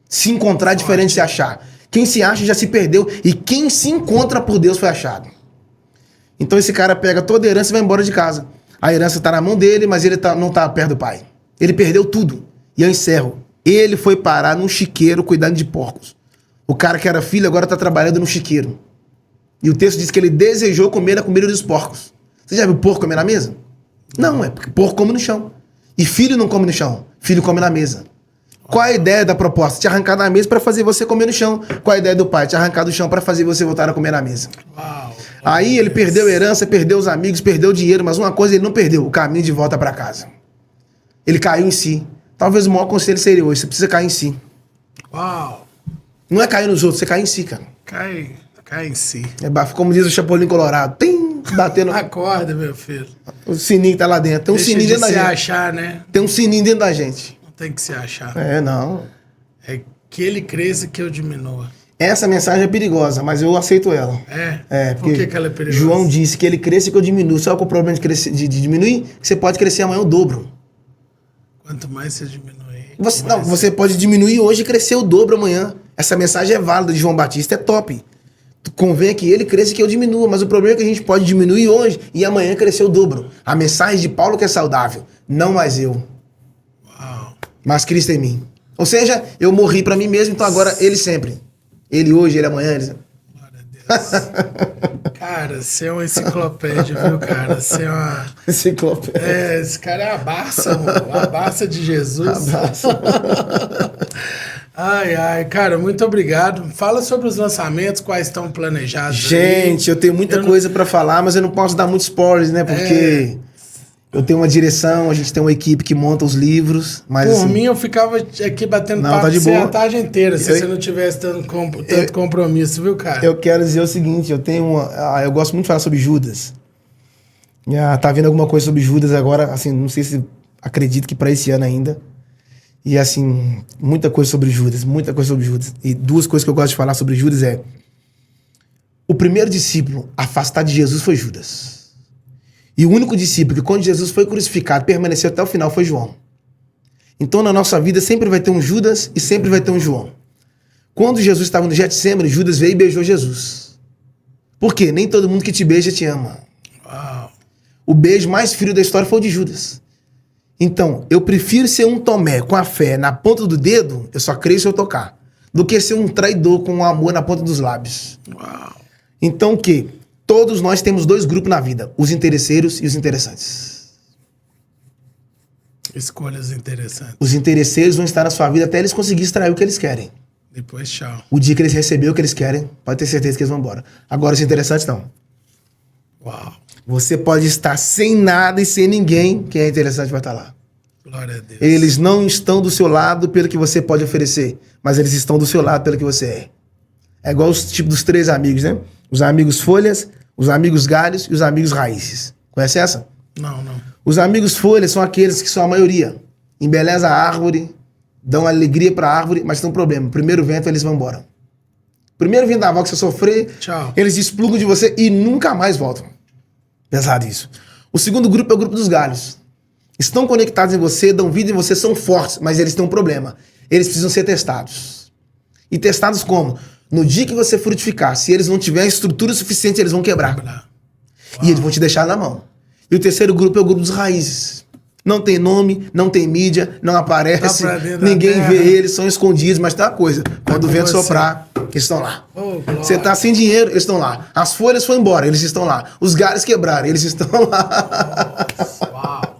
Se encontrar é diferente de se achar. Quem se acha já se perdeu e quem se encontra por Deus foi achado. Então esse cara pega toda a herança e vai embora de casa. A herança está na mão dele, mas ele não está perto do pai. Ele perdeu tudo. E eu encerro. Ele foi parar num chiqueiro cuidando de porcos. O cara que era filho agora está trabalhando no chiqueiro. E o texto diz que ele desejou comer a comida dos porcos. Você já viu porco comer na mesa? Não, é porque porco come no chão. E filho não come no chão, filho come na mesa. Qual a ideia da proposta? Te arrancar da mesa para fazer você comer no chão. Qual a ideia do pai? Te arrancar do chão para fazer você voltar a comer na mesa. Uau. Aí ele perdeu a herança, perdeu os amigos, perdeu o dinheiro, mas uma coisa ele não perdeu, o caminho de volta para casa. Ele caiu em si. Talvez o maior conselho seria hoje, você precisa cair em si. Uau. Não é cair nos outros, você cai em si, cara. Cai em si. Como diz o Chapolin Colorado, tem batendo. Acorda, meu filho. O sininho tá lá dentro. Tem um Deixa sininho de dentro da se gente. achar, né? Tem um sininho dentro da gente. Não tem que se achar. Não. É que ele cresça e que eu diminua. Essa mensagem é perigosa, mas eu aceito ela. Por que ela é perigosa? João disse que ele cresce e que eu diminuo. Sabe qual é o problema de diminuir? Que você pode crescer amanhã o dobro. Quanto mais você diminuir... Você pode diminuir hoje e crescer o dobro amanhã. Essa mensagem é válida de João Batista, é top. Convém que ele cresça e que eu diminua, mas o problema é que a gente pode diminuir hoje e amanhã crescer o dobro. A mensagem de Paulo que é saudável, não mais eu, mas Cristo em mim. Ou seja, eu morri pra mim mesmo, então agora ele sempre. Ele hoje, ele amanhã, ele... Glória a Deus. Cara, você é uma enciclopédia, viu, cara? Você é uma... Enciclopédia. Esse cara é a Barça, mano. A Barça de Jesus. A Barça. Ai, cara, muito obrigado. Fala sobre os lançamentos, quais estão planejados. Gente, eu tenho muita coisa pra falar, mas eu não posso dar muitos spoilers, né? Porque eu tenho uma direção, a gente tem uma equipe que monta os livros. Mas, por assim, mim, eu ficava aqui batendo papo tá de boa. a tarde inteira, se você não tivesse tanto compromisso, viu, cara? Eu quero dizer o seguinte, eu gosto muito de falar sobre Judas. Tá vendo alguma coisa sobre Judas agora, assim, não sei se acredito que pra esse ano ainda. E assim, muita coisa sobre Judas, muita coisa sobre Judas. E duas coisas que eu gosto de falar sobre Judas é: o primeiro discípulo afastado de Jesus foi Judas. E o único discípulo que, quando Jesus foi crucificado, permaneceu até o final foi João. Então, na nossa vida, sempre vai ter um Judas e sempre vai ter um João. Quando Jesus estava no Getsemane, Judas veio e beijou Jesus. Por quê? Nem todo mundo que te beija te ama. Uau. O beijo mais frio da história foi o de Judas. Então, eu prefiro ser um Tomé com a fé na ponta do dedo, eu só creio se eu tocar, do que ser um traidor com o amor na ponta dos lábios. Uau. Então, o quê? Todos nós temos dois grupos na vida, os interesseiros e os interessantes. Escolhas interessantes. Os interesseiros vão estar na sua vida até eles conseguirem extrair o que eles querem. Depois, tchau. O dia que eles receberem o que eles querem, pode ter certeza que eles vão embora. Agora, os interessantes não. Uau. Você pode estar sem nada e sem ninguém, quem é interessante vai estar lá. Glória a Deus. Eles não estão do seu lado pelo que você pode oferecer, mas eles estão do seu lado pelo que você é. É igual os tipos dos três amigos, né? Os amigos folhas, os amigos galhos e os amigos raízes. Conhece essa? Não, não. Os amigos folhas são aqueles que são a maioria. Embeleza a árvore, dão alegria para a árvore, mas tem um problema. Primeiro vento, eles vão embora. Primeiro vendaval que você sofrer, Tchau. eles desplugam de você e nunca mais voltam. Pesado isso. O segundo grupo é o grupo dos galhos. Estão conectados em você, dão vida em você, são fortes, mas eles têm um problema. Eles precisam ser testados. E testados como? No dia que você frutificar, se eles não tiverem estrutura suficiente, eles vão quebrar. E eles vão te deixar na mão. E o terceiro grupo é o grupo dos raízes. Não tem nome, não tem mídia, não aparece, ninguém vê eles, são escondidos, mas tem uma coisa, quando o vento soprar, eles estão lá. Você tá sem dinheiro, eles estão lá. As folhas foram embora, eles estão lá. Os galhos quebraram, eles estão lá. Uau.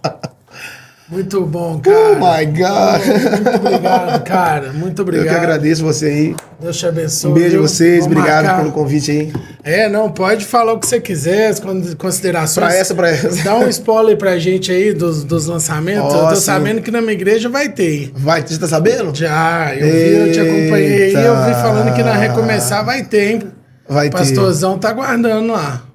Muito bom, cara. Oh my God. Muito obrigado, cara. Muito obrigado. Eu que agradeço você aí. Deus te abençoe. Um beijo a vocês, Vamos obrigado marcar. pelo convite aí. Não, pode falar o que você quiser, as considerações. Pra essa. Dá um spoiler pra gente aí dos lançamentos. Eu tô sabendo que na minha igreja vai ter. Vai, você tá sabendo? Já, eu te acompanhei aí, eu vi falando que na Recomeçar vai ter, hein? Vai O pastorzão tá guardando lá.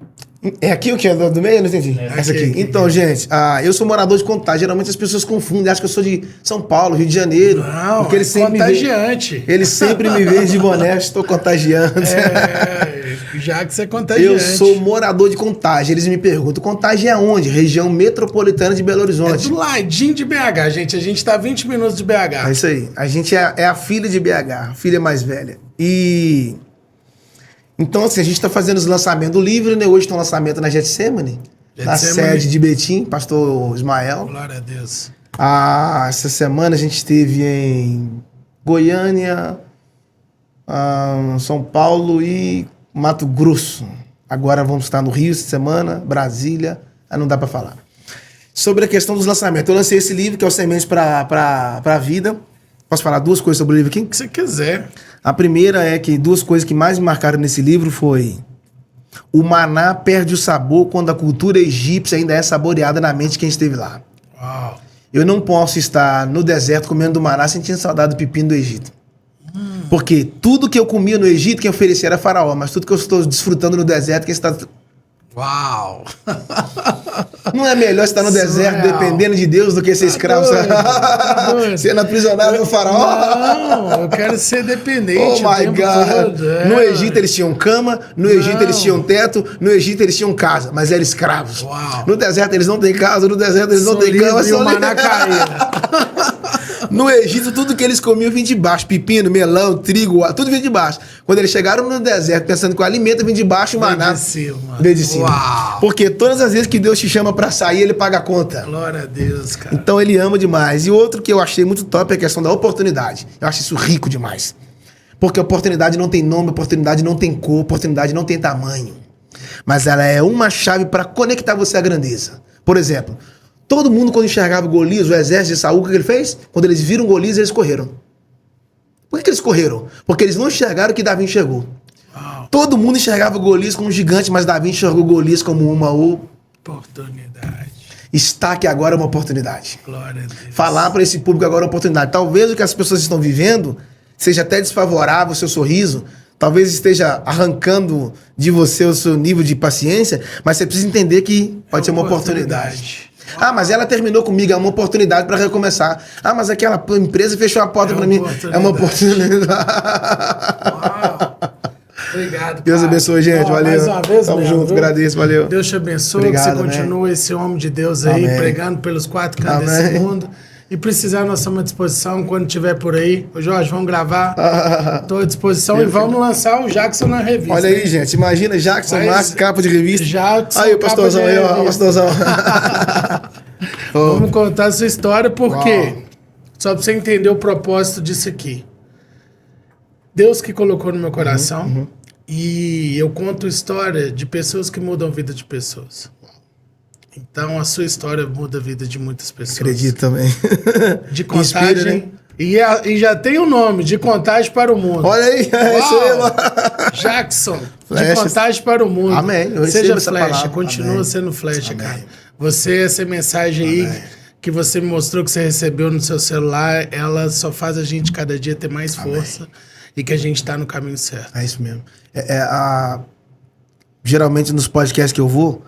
É aqui o que é do meio? Eu não entendi. Essa aqui. Então, gente, eu sou morador de Contagem. Geralmente as pessoas confundem, acham que eu sou de São Paulo, Rio de Janeiro. Não, porque eles sempre contagiante. Eles sempre me veem de boné, estou contagiante. Já que você é contagiante. Eu sou morador de Contagem. Eles me perguntam, Contagem é onde? Região metropolitana de Belo Horizonte. É do ladinho de BH, gente. A gente tá a 20 minutos de BH. É isso aí. A gente é a filha de BH, a filha mais velha. E... Então, assim, a gente está fazendo os lançamentos do livro, né? Hoje tem um lançamento na Getsemane, na sede de Betim, pastor Ismael. Glória a Deus. Essa semana a gente esteve em Goiânia, São Paulo e Mato Grosso. Agora vamos estar no Rio essa semana, Brasília, não dá para falar. Sobre a questão dos lançamentos, eu lancei esse livro, que é o Sementes para a Vida. Posso falar duas coisas sobre o livro aqui? O que você quiser. A primeira é que duas coisas que mais me marcaram nesse livro foi: o maná perde o sabor quando a cultura egípcia ainda é saboreada na mente de quem esteve lá. Uau. Eu não posso estar no deserto comendo do maná sentindo saudade do pepino do Egito. Porque tudo que eu comia no Egito, quem oferecia era Faraó, mas tudo que eu estou desfrutando no deserto, quem está... Uau! Não é melhor estar no deserto dependendo de Deus do que ser escravo? Sendo aprisionado no Faraó? Não, eu quero ser dependente. Oh my God! No Egito eles tinham cama, no Egito eles tinham teto, no Egito eles tinham casa, mas eram escravos. Uau. No deserto eles não têm casa, no deserto eles não têm cama. E o maná caía. No Egito, tudo que eles comiam vinha de baixo. Pepino, melão, trigo, tudo vinha de baixo. Quando eles chegaram no deserto, pensando que o alimento vinha de baixo, o maná veio de cima. Uau. Porque todas as vezes que Deus te chama pra sair, ele paga a conta. Glória a Deus, cara. Então ele ama demais. E outro que eu achei muito top é a questão da oportunidade. Eu acho isso rico demais. Porque a oportunidade não tem nome, a oportunidade não tem cor, a oportunidade não tem tamanho. Mas ela é uma chave para conectar você à grandeza. Por exemplo, todo mundo quando enxergava Golias, o exército de Saul, o que ele fez? Quando eles viram Golias, eles correram. Por que eles correram? Porque eles não enxergaram o que Davi enxergou. Uau. Todo mundo enxergava Golias como um gigante, mas Davi enxergou Golias como uma Oportunidade. Está aqui agora uma oportunidade. Glória a Deus. Falar para esse público agora é uma oportunidade. Talvez o que as pessoas estão vivendo seja até desfavorável o seu sorriso, talvez esteja arrancando de você o seu nível de paciência, mas você precisa entender que pode ser uma oportunidade. Ah, mas ela terminou comigo, é uma oportunidade para recomeçar. Ah, mas aquela empresa fechou a porta para mim. É uma oportunidade. Uau. Obrigado, Deus cara. abençoe, gente. Valeu. Mais uma vez, Tamo mesmo, junto, viu? agradeço, valeu. Deus te abençoe, Obrigado, que você continue esse homem de Deus aí, Amém. pregando pelos 4 cantos Amém. desse mundo. E precisar, nós estamos à disposição quando estiver por aí. Ô, Jorge, vamos gravar. Estou à disposição e vamos lançar o Jackson na revista. Olha aí, gente. Imagina Jackson Marques, capa de revista. Jackson, aí o pastorzão aí, ó. O pastorzão. Vamos contar a sua história, porque Uau. só para você entender o propósito disso aqui. Deus que colocou no meu coração e eu conto história de pessoas que mudam a vida de pessoas. Então a sua história muda a vida de muitas pessoas. Acredito também. De contagem. Inspira, né? E já tem o nome, De Contagem para o Mundo. Olha aí, é isso aí, mano. Jackson, Flecha. De Contagem para o Mundo. Amém. Eu recebo Seja essa flecha, palavra. continua Amém. sendo flecha, Amém. cara. Você, essa mensagem aí que você me mostrou, que você recebeu no seu celular, ela só faz a gente cada dia ter mais força e que a gente tá no caminho certo. É isso mesmo. Geralmente nos podcasts que eu vou,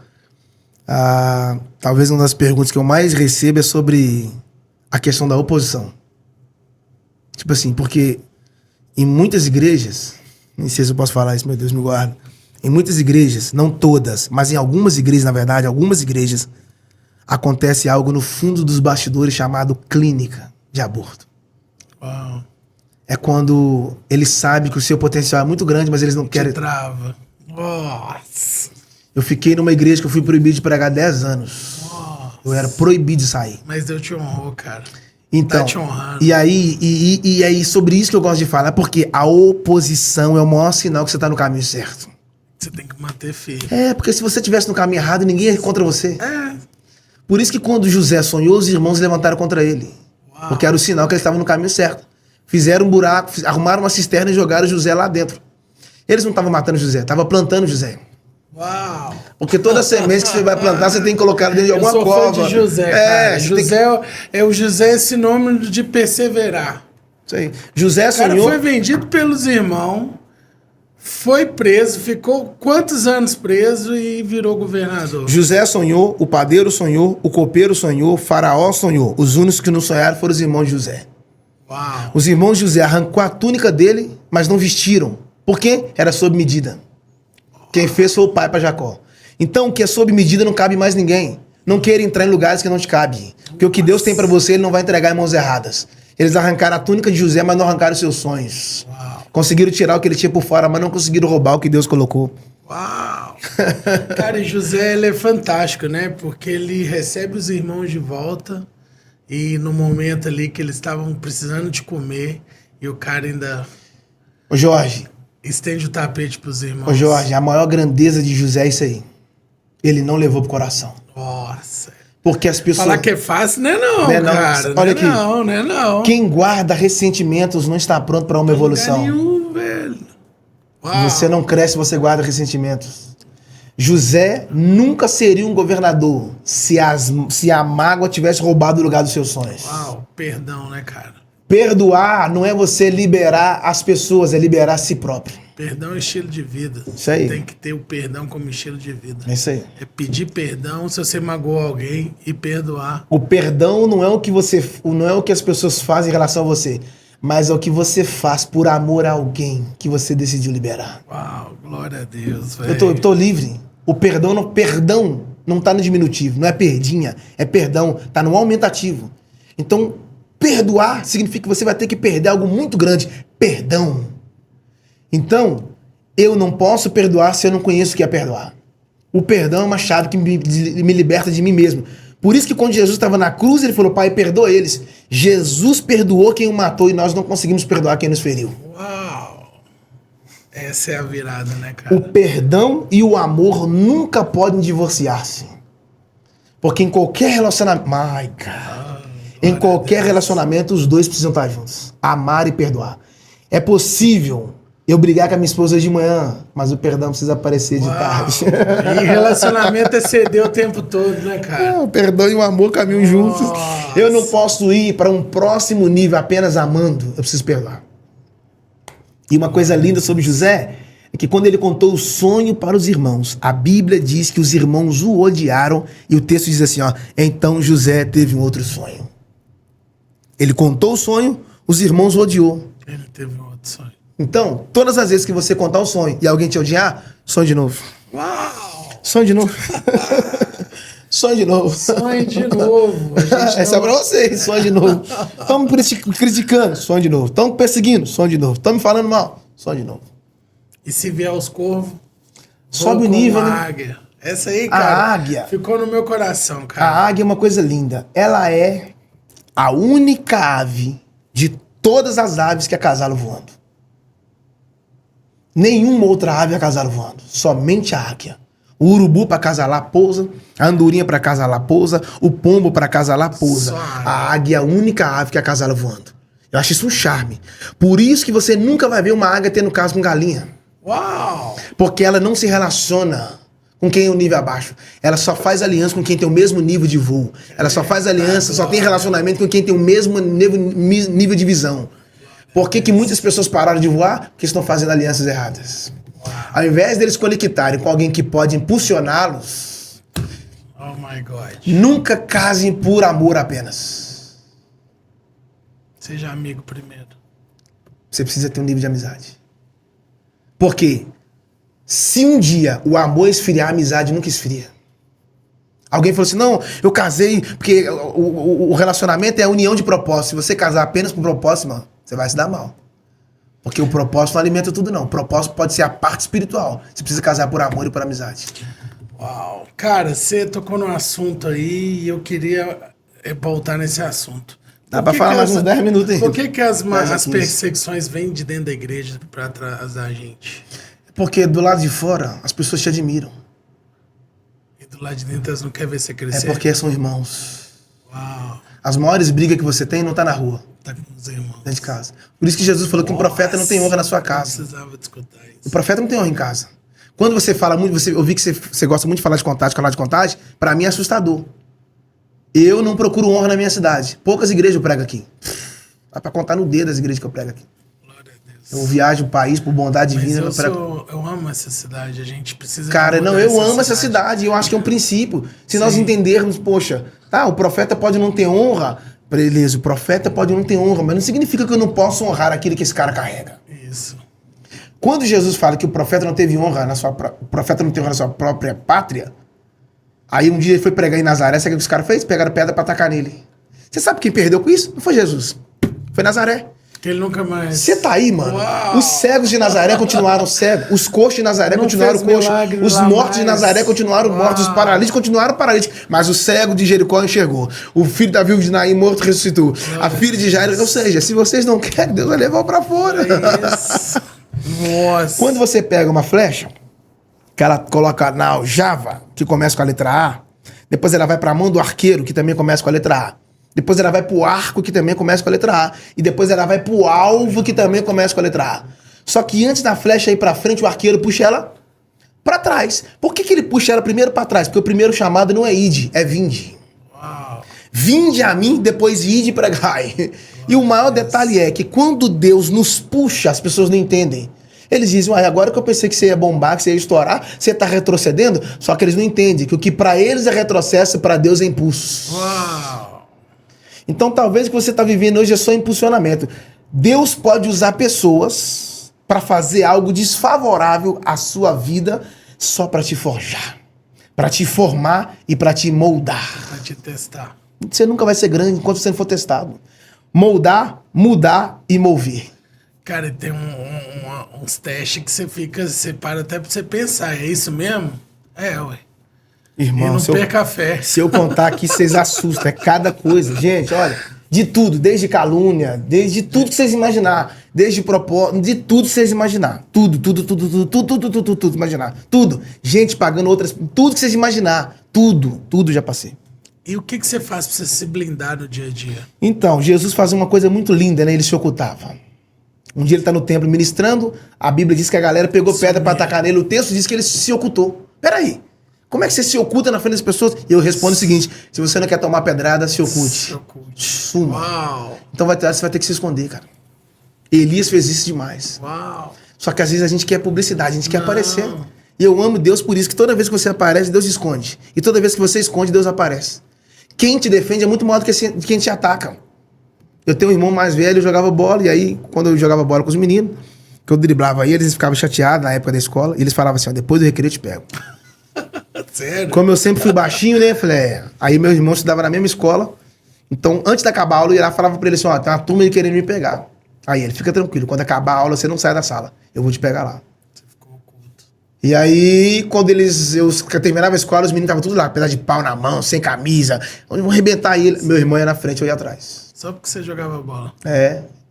talvez uma das perguntas que eu mais recebo é sobre a questão da oposição. Tipo assim, porque em muitas igrejas, nem sei se eu posso falar isso, meu Deus, me guarda. Em muitas igrejas, não todas, mas em algumas igrejas, na verdade, algumas igrejas, acontece algo no fundo dos bastidores chamado clínica de aborto. Uau. É quando eles sabem que o seu potencial é muito grande, mas eles não querem. Trava. Nossa. Eu fiquei numa igreja que eu fui proibido de pregar 10 anos. Nossa. Eu era proibido de sair. Mas Deus te honrou, cara. Então, Tá te honrando. e aí sobre isso que eu gosto de falar, porque a oposição é o maior sinal que você tá no caminho certo. Você tem que manter firme. É, porque se você estivesse no caminho errado, ninguém ia contra você. É. Por isso que quando José sonhou, os irmãos levantaram contra ele. Uau. Porque era o sinal que eles estavam no caminho certo. Fizeram um buraco, arrumaram uma cisterna e jogaram José lá dentro. Eles não estavam matando José, estavam plantando José. Uau. Porque toda semente que você vai plantar, você tem que colocar dentro de alguma Eu sou cova. fã de José, cara. você tem José é o José, esse nome de perseverar. Isso aí. José O cara sonhou. foi vendido pelos irmãos, foi preso, ficou quantos anos preso e virou governador? José sonhou, o padeiro sonhou, o copeiro sonhou, o faraó sonhou. Os únicos que não sonharam foram os irmãos de José. Uau. Os irmãos de José arrancou a túnica dele, mas não vestiram. Por quê? Era sob medida. Quem fez foi o pai para Jacó. Então, o que é sob medida não cabe mais ninguém. Não queira entrar em lugares que não te cabe. Porque o que Deus tem para você, Ele não vai entregar em mãos erradas. Eles arrancaram a túnica de José, mas não arrancaram os seus sonhos. Uau. Conseguiram tirar o que ele tinha por fora, mas não conseguiram roubar o que Deus colocou. Uau! Cara, e José, ele é fantástico, né? Porque ele recebe os irmãos de volta e no momento ali que eles estavam precisando de comer e o cara ainda Ô Jorge, estende o tapete pros irmãos. ô Jorge, a maior grandeza de José é isso aí. Ele não levou pro coração. Nossa. Porque as pessoas... Falar que é fácil, não é não, Não é não. cara. Olha aqui. Não é não. Quem guarda ressentimentos não está pronto para uma evolução. Lugar nenhum, velho. Uau. Você não cresce, você guarda ressentimentos. José nunca seria um governador se a mágoa tivesse roubado o lugar dos seus sonhos. Uau, perdão, né, cara? Perdoar não é você liberar as pessoas, é liberar a si próprio. Perdão é estilo de vida. Isso aí. Tem que ter o perdão como estilo de vida. É isso aí. É pedir perdão se você magoou alguém e perdoar. O perdão não é o que não é o que as pessoas fazem em relação a você, mas é o que você faz por amor a alguém que você decidiu liberar. Uau, glória a Deus, velho. Eu tô livre. O perdão não tá no diminutivo, não é perdinha, é perdão, tá no aumentativo. Então, perdoar significa que você vai ter que perder algo muito grande. Perdão. Então, eu não posso perdoar se eu não conheço o que é perdoar. O perdão é uma chave que me liberta de mim mesmo. Por isso que quando Jesus estava na cruz, ele falou, Pai, perdoa eles. Jesus perdoou quem o matou e nós não conseguimos perdoar quem nos feriu. Uau. Essa é a virada, né, cara? O perdão e o amor nunca podem divorciar-se. Porque em qualquer relacionamento... My God. Em qualquer relacionamento, os dois precisam estar juntos. Amar e perdoar. É possível eu brigar com a minha esposa de manhã, mas o perdão precisa aparecer de tarde. E relacionamento é ceder o tempo todo, né, cara? O perdão e o amor caminham juntos. Eu não posso ir para um próximo nível apenas amando. Eu preciso perdoar. E uma coisa linda sobre José é que quando ele contou o sonho para os irmãos, a Bíblia diz que os irmãos o odiaram e o texto diz assim, ó, então José teve um outro sonho. Ele contou o sonho, os irmãos o odiou. Ele teve um outro sonho. Então, todas as vezes que você contar um sonho e alguém te odiar, sonhe de novo. Uau! Sonhe de novo. Sonhe de novo. Sonhe de novo. Essa é pra vocês, sonhe de novo. Estão me criticando, sonhe de novo. Estão me perseguindo, sonhe de novo. Estão me falando mal, sonhe de novo. E se vier os corvos? Sobe o nível, né? Águia. Essa aí, cara, A águia. ficou no meu coração, cara. A águia é uma coisa linda. Ela é a única ave de todas as aves que acasalam voando. Nenhuma outra ave acasalam voando. Somente a águia. O urubu para acasalar pousa, a andorinha para acasalar pousa, o pombo para acasalar pousa. A águia é a única ave que acasala voando. Eu acho isso um charme. Por isso que você nunca vai ver uma águia tendo caso com galinha. Uau! Porque ela não se relaciona com quem é um nível abaixo. Ela só faz aliança com quem tem o mesmo nível de voo. Ela só faz aliança, só tem relacionamento com quem tem o mesmo nível de visão. Por que muitas pessoas pararam de voar? Porque estão fazendo alianças erradas. Ao invés deles conectarem com alguém que pode impulsioná-los, Oh my God. nunca casem por amor apenas. Seja amigo primeiro. Você precisa ter um nível de amizade. Porque se um dia o amor esfriar, a amizade nunca esfria. Alguém falou assim, não, eu casei porque o relacionamento é a união de propósito. Se você casar apenas com propósito, mano, você vai se dar mal. Porque o propósito não alimenta tudo, não. O propósito pode ser a parte espiritual. Você precisa casar por amor e por amizade. Uau. Cara, você tocou num assunto aí e eu queria voltar nesse assunto. Dá pra falar mais uns 10 minutos aí. Por que as 10 a 15. perseguições vêm de dentro da igreja pra atrasar a gente? Porque do lado de fora, as pessoas te admiram. E do lado de dentro elas não querem ver você É crescer? porque são irmãos. Uau. As maiores brigas que você tem não tá na rua, Tá com os irmãos. dentro de casa. Por isso que Jesus falou que um profeta não tem honra na sua Eu casa. precisava de escutar O isso. profeta não tem honra em casa. Quando você fala muito, eu vi que você gosta muito de falar de contagem, pra mim é assustador. Eu não procuro honra na minha cidade. Poucas igrejas eu prego aqui. Dá pra contar no dedo as igrejas que eu prego aqui. Glória a Deus. Eu viajo o país por bondade Mas divina. eu amo essa cidade, a gente precisa... Cara, de não, mudar eu amo essa cidade. Eu acho que é um princípio. Se nós Sim. entendermos, poxa, tá, o profeta pode não ter honra. Beleza, o profeta pode não ter honra, mas não significa que eu não posso honrar aquilo que esse cara carrega. Isso. Quando Jesus fala que o profeta não teve honra o profeta não teve honra na sua própria pátria, aí um dia ele foi pregar em Nazaré, sabe o que os caras fez? Pegaram pedra pra atacar nele. Você sabe quem perdeu com isso? Não foi Jesus. Foi Nazaré. Que ele nunca mais... Você tá aí, mano. Uau. Os cegos de Nazaré continuaram cegos. Os coxos de Nazaré Não continuaram fez coxos. milagre Os lá mortos de mais. Nazaré continuaram mortos. Os Uau. paralíticos continuaram paralíticos. Mas o cego de Jericó enxergou. O filho da viúva de Naim morto ressuscitou. A filha de Jairo... Ou seja, se vocês não querem, Deus vai levar pra fora. Isso. Nossa. Quando você pega uma flecha, que ela coloca na aljava, que começa com a letra A, depois ela vai pra mão do arqueiro, que também começa com a letra A. Depois ela vai pro arco, que também começa com a letra A. E depois ela vai pro alvo, que também começa com a letra A. Só que antes da flecha ir pra frente, o arqueiro puxa ela pra trás. Por que ele puxa ela primeiro pra trás? Porque o primeiro chamado não é ide, é vinde. Uau. Vinde a mim, depois ide e pregai. E o maior detalhe é que quando Deus nos puxa, as pessoas não entendem. Eles dizem, agora que eu pensei que você ia bombar, que você ia estourar, você tá retrocedendo. Só que eles não entendem que o que pra eles é retrocesso, pra Deus é impulso. Uau. Então talvez o que você tá vivendo hoje é só impulsionamento. Deus pode usar pessoas pra fazer algo desfavorável à sua vida só pra te forjar, pra te formar e pra te moldar. Pra te testar. Você nunca vai ser grande enquanto você não for testado. Moldar, mudar e mover. Cara, tem uns testes que você para até pra você pensar, é isso mesmo? É, ué. E Irmão, não perca a fé. se eu contar aqui, vocês assustam. É cada coisa. Gente, olha, de tudo, desde calúnia, desde tudo que vocês imaginar, desde propósito, de tudo que vocês imaginar. Tudo, imaginar. Tudo. Gente pagando outras, tudo que vocês imaginar. Tudo já passei. E o que você faz pra você se blindar no dia a dia? Então, Jesus fazia uma coisa muito linda, né? Ele se ocultava. Um dia ele tá no templo ministrando, a Bíblia diz que a galera pegou pedra pra atacar nele, o texto diz que ele se ocultou. Peraí, como é que você se oculta na frente das pessoas? E eu respondo o seguinte, se você não quer tomar pedrada, se oculte. Se oculte. Suma. Uau. Então você vai ter que se esconder, cara. Elias fez isso demais. Uau. Só que às vezes a gente quer publicidade, a gente quer aparecer. E eu amo Deus por isso, que toda vez que você aparece, Deus esconde. E toda vez que você esconde, Deus aparece. Quem te defende é muito maior do que quem te ataca. Eu tenho um irmão mais velho, eu jogava bola, e aí, quando eu jogava bola com os meninos, que eu driblava eles ficavam chateados na época da escola, e eles falavam assim, ó, depois do recreio eu te pego. Sério? Como eu sempre fui baixinho, né, falei, Aí meu irmão estudava na mesma escola, então antes de acabar a aula, eu ia lá e falava pra ele assim, ó, tem uma turma aí querendo me pegar. Aí ele, fica tranquilo, quando acabar a aula, você não sai da sala, eu vou te pegar lá. Você ficou oculto. E aí, quando eu terminava a escola, os meninos estavam tudo lá, pedaço de pau na mão, sem camisa, onde vão arrebentar ele. Meu irmão ia na frente, eu ia atrás. Só porque você jogava bola.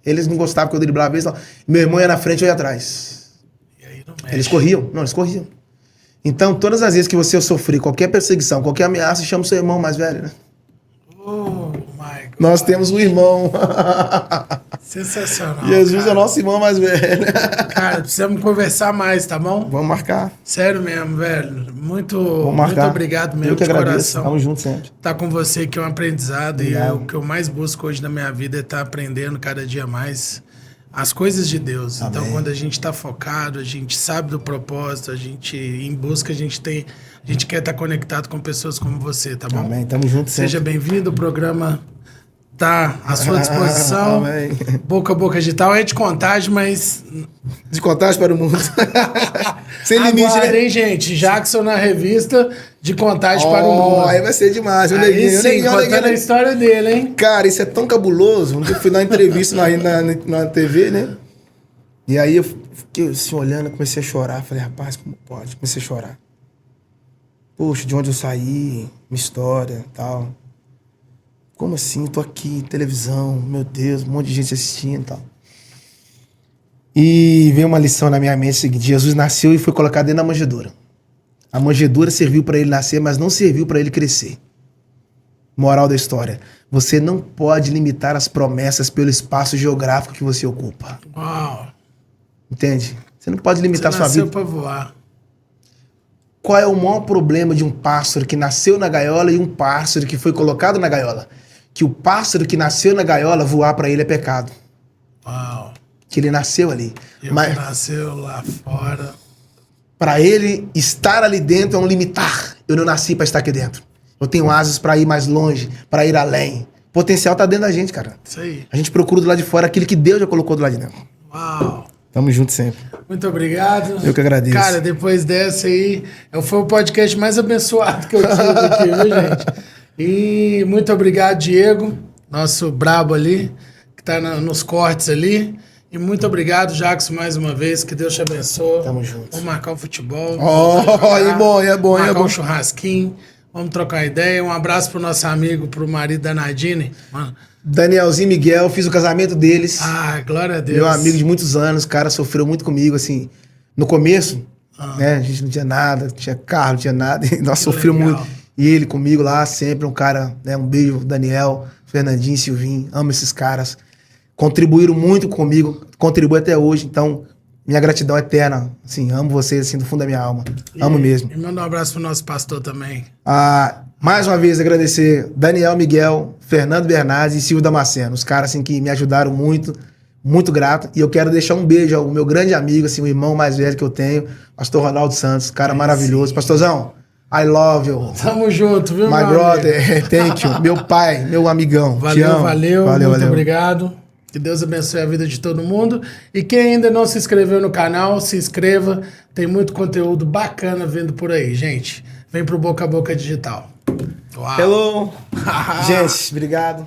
Eles não gostavam que eu driblava eles, não. Meu irmão ia na frente, eu ia atrás. E aí não mexe. Eles corriam. Então, todas as vezes que você sofrer qualquer perseguição, qualquer ameaça, chama o seu irmão mais velho, né? Oh, my God. Nós temos um irmão. Sensacional. Jesus cara. é nosso irmão mais velho. Cara, precisamos conversar mais, tá bom? Vamos marcar. Sério mesmo, velho. Muito Obrigado mesmo eu que de agradeço. coração. Tamo junto sempre. Tá com você que é um aprendizado. Obrigado. E o que eu mais busco hoje na minha vida é estar aprendendo cada dia mais as coisas de Deus. Amém. Então, quando a gente tá focado, a gente sabe do propósito, a gente em busca, a gente quer estar conectado com pessoas como você, tá bom? Amém. Tamo junto sempre. Seja bem-vindo, o programa tá à sua disposição. Amém. Boca a boca digital é de contagem, mas De contagem para o mundo. Sem limite, aguardem, né? hein, gente. Jackson na revista de contagem para o mundo. Aí vai ser demais. Eu Aí neguinho, sim, eu neguinho, contando a história dele, hein? Cara, isso é tão cabuloso. Eu fui dar uma entrevista na TV, né? E aí eu fiquei assim olhando, comecei a chorar. Falei, rapaz, como pode? Comecei a chorar. Poxa, de onde eu saí, minha história e tal. Como assim? Tô aqui, televisão, meu Deus, um monte de gente assistindo e tal. E veio uma lição na minha mente, seguinte: Jesus nasceu e foi colocado dentro da manjedoura. A manjedoura serviu para ele nascer, mas não serviu para ele crescer. Moral da história: você não pode limitar as promessas pelo espaço geográfico que você ocupa. Uau. Entende? Você não pode limitar Você sua nasceu vida. pra voar. Qual é o maior problema de um pássaro que nasceu na gaiola e um pássaro que foi colocado na gaiola? Que o pássaro que nasceu na gaiola, voar para ele é pecado. Uau. Que ele nasceu ali. Eu Mas que nasceu lá fora. para ele estar ali dentro é um limitar. Eu não nasci para estar aqui dentro. Eu tenho asas para ir mais longe, para ir além. O potencial tá dentro da gente, cara. Isso aí. A gente procura do lado de fora aquilo que Deus já colocou do lado de dentro. Uau. Tamo junto sempre. Muito obrigado. Eu que agradeço. Cara, depois dessa aí, foi o podcast mais abençoado que eu tive aqui, viu, gente? E muito obrigado, Diego, nosso brabo ali, que tá nos cortes ali. E muito obrigado, Jackson, mais uma vez. Que Deus te abençoe. Tamo junto. Vamos marcar um futebol. É bom, é bom, marcar é bom. um churrasquinho. Vamos trocar ideia. Um abraço pro nosso amigo, pro marido da Nadine. Mano. Danielzinho e Miguel, fiz o casamento deles. Ah, glória a Deus. Meu amigo de muitos anos, o cara sofreu muito comigo, assim. No começo, né, a gente não tinha nada, não tinha carro, não tinha nada. E nós sofremos legal. muito. E ele comigo lá, sempre um cara, né, um beijo, Daniel, Fernandinho, Silvinho, amo esses caras. Contribuíram muito comigo, contribuem até hoje, então minha gratidão é eterna. Assim, amo vocês, assim, do fundo da minha alma. Amo mesmo. E manda um abraço pro nosso pastor também. Mais uma vez, agradecer Daniel Miguel, Fernando Bernardes e Silvio Damasceno. Os caras, assim, que me ajudaram muito, muito grato. E eu quero deixar um beijo ao meu grande amigo, assim, o irmão mais velho que eu tenho, pastor Ronaldo Santos, cara maravilhoso. Pastorzão, I love you. Tamo junto, viu, My meu brother, amigo? thank you. Meu pai, meu amigão. Te Valeu, amo. valeu. Muito obrigado. Que Deus abençoe a vida de todo mundo. E quem ainda não se inscreveu no canal, se inscreva. Tem muito conteúdo bacana vindo por aí, gente. Vem pro Boca a Boca Digital. Uau. Hello. Gente, obrigado.